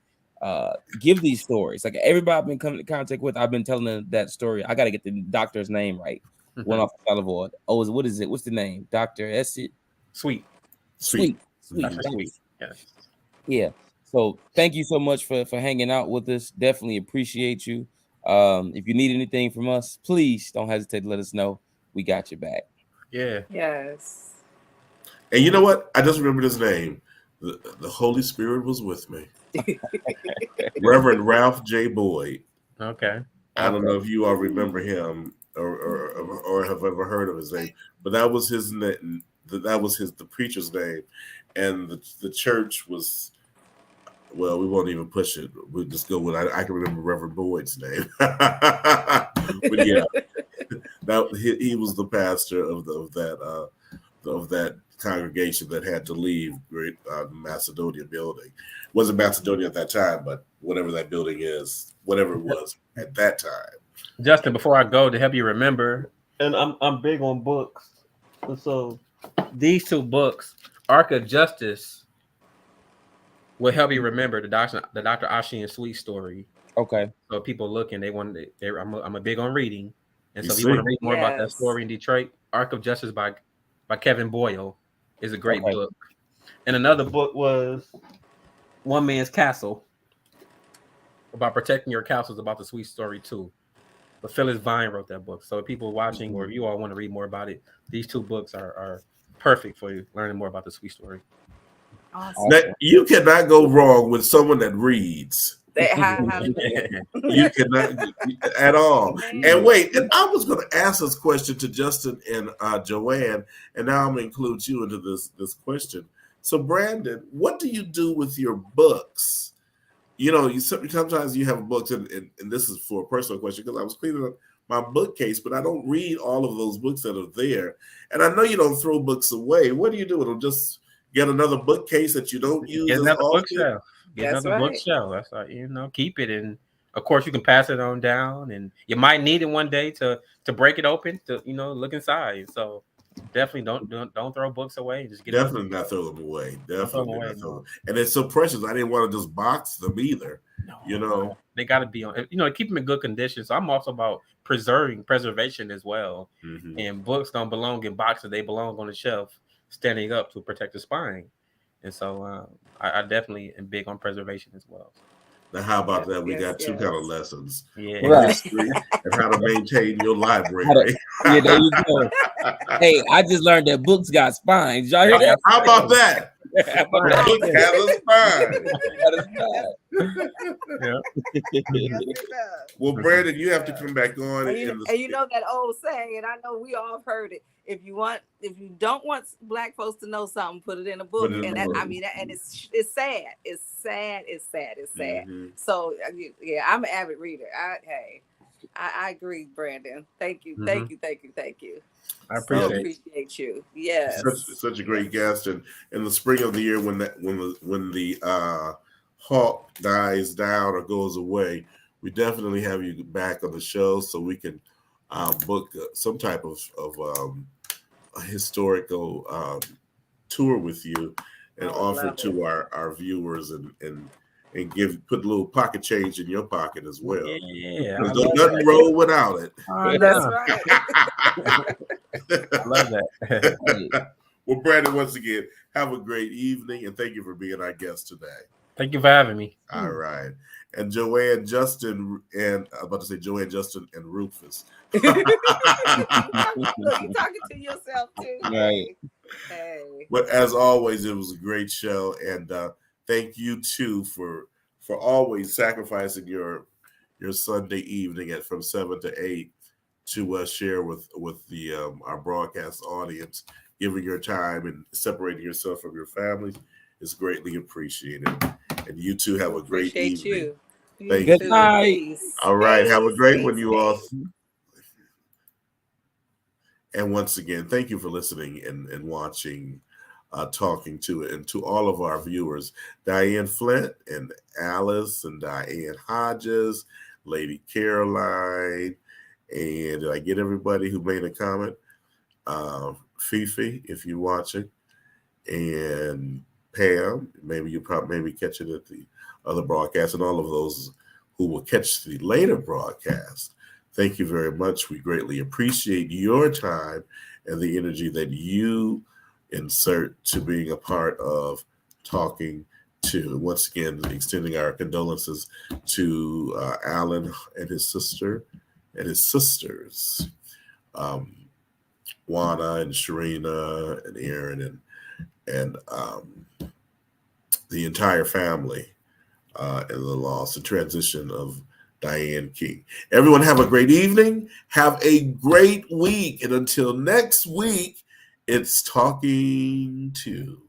give these stories. Like everybody I've been coming into contact with, I've been telling them that story. I got to get the doctor's name right. One off the Salavoid. Oh, what is it? What's the name? Dr. Essit? Sweet. Yeah. So thank you so much for hanging out with us. Definitely appreciate you. If you need anything from us, please don't hesitate to let us know. We got your back. Yeah. Yes. And you know what? I just remembered his name. The Holy Spirit was with me. Reverend Ralph J. Boyd. Okay. I don't know if you all remember him or have ever heard of his name, but that was his name. That was the preacher's name, and the church was. Well, we won't even push it. We'll just go with I can remember Reverend Boyd's name. But yeah, He was the pastor of that congregation that had to leave Great Macedonia building. It wasn't Macedonia at that time, but whatever that building is, whatever it was at that time. Justin, before I go, to help you remember, and I'm big on books, and so these two books, Ark of Justice, will help you remember the Dr. Ashi and Sweet story. Okay. So people looking, I'm a big on reading, and so if You you want to see? read more about that Yes. story in Detroit, Ark of Justice by Kevin Boyle is a great Okay. book. And another book was One Man's Castle, about protecting your castles, about the Sweet story too. But Phyllis Vine wrote that book. So if people watching or if you all want to read more about it, these two books are perfect for you learning more about the Sweet story. Awesome. Now, you cannot go wrong with someone that reads. How You cannot at all. And wait, and I was going to ask this question to Justin and Joanne, and now I'm going to include you into this question. So, Brandon, what do you do with your books? You know, sometimes you have books, and this is for a personal question because I was cleaning up my bookcase, but I don't read all of those books that are there. And I know you don't throw books away. What do you do? It'll just get another bookcase that you don't use. Get as another often? bookshelf. Get That's another right. bookshelf. That's like, keep it, and of course you can pass it on down, and you might need it one day to break it open to look inside. So definitely don't throw books away. Just get Definitely not throw them away. Definitely away, not throw no. them. And it's so precious. I didn't want to just box them either. They got to be on. Keep them in good condition. So I'm also about preservation as well. Mm-hmm. And books don't belong in boxes; they belong on the shelf, standing up to protect the spine. And so I definitely am big on preservation as well. Now, how about that? We Yes, got two yes. kind of lessons: Yeah. Right. history and how to maintain your library. Yeah, there you go. Hey, I just learned that books got spines. Y'all hear that? How about that? How about that? Book has a spine. Well, Brandon, you have to come back on. And you know that old saying, and I know we all have heard it. If you don't want Black folks to know something, put it in a book. Put it in And a book. and it's sad. It's sad. Mhm. So yeah, I'm an avid reader. I agree, Brandon. Thank you. Mhm. Thank you. I So appreciate it. appreciate you. Yes. Such a great guest, and in the spring of the year when the hawk dies down or goes away, we definitely have you back on the show so we can book some type of a historical tour with you and offer to our viewers and put a little pocket change in your pocket as well. Yeah, Because nothing roll without it. That's right. I love that. Well, Brandon, once again, have a great evening, and thank you for being our guest today. Thank you for having me. All right. And Joanne, Justin, and I'm about to say Joanne, Justin, and Rufus. Look, you're talking to yourself too. Right. Hey. But as always, it was a great show, and thank you too for always sacrificing your Sunday evening from 7 to 8 to share with the our broadcast audience, giving your time and separating yourself from your families is greatly appreciated. And you two have a great Appreciate evening. you. Thank Good you. night. Peace. All right, have a great Peace, one, you peace. all. And once again, thank you for listening and watching Talking To It. And to all of our viewers, Diane Flint and Alice and Diane Hodges, Lady Caroline, and did I get everybody who made a comment? Fifi, if you're watching, and Pam, maybe you probably catch it at the other broadcast, and all of those who will catch the later broadcast. Thank you very much. We greatly appreciate your time and the energy that you insert to being a part of Talking To. Once again, extending our condolences to Alan and his sister and his sisters, Juana and Sharina and Aaron and the entire family and the loss and transition of Diane King. Everyone have a great evening. Have a great week. And until next week, it's Talking To.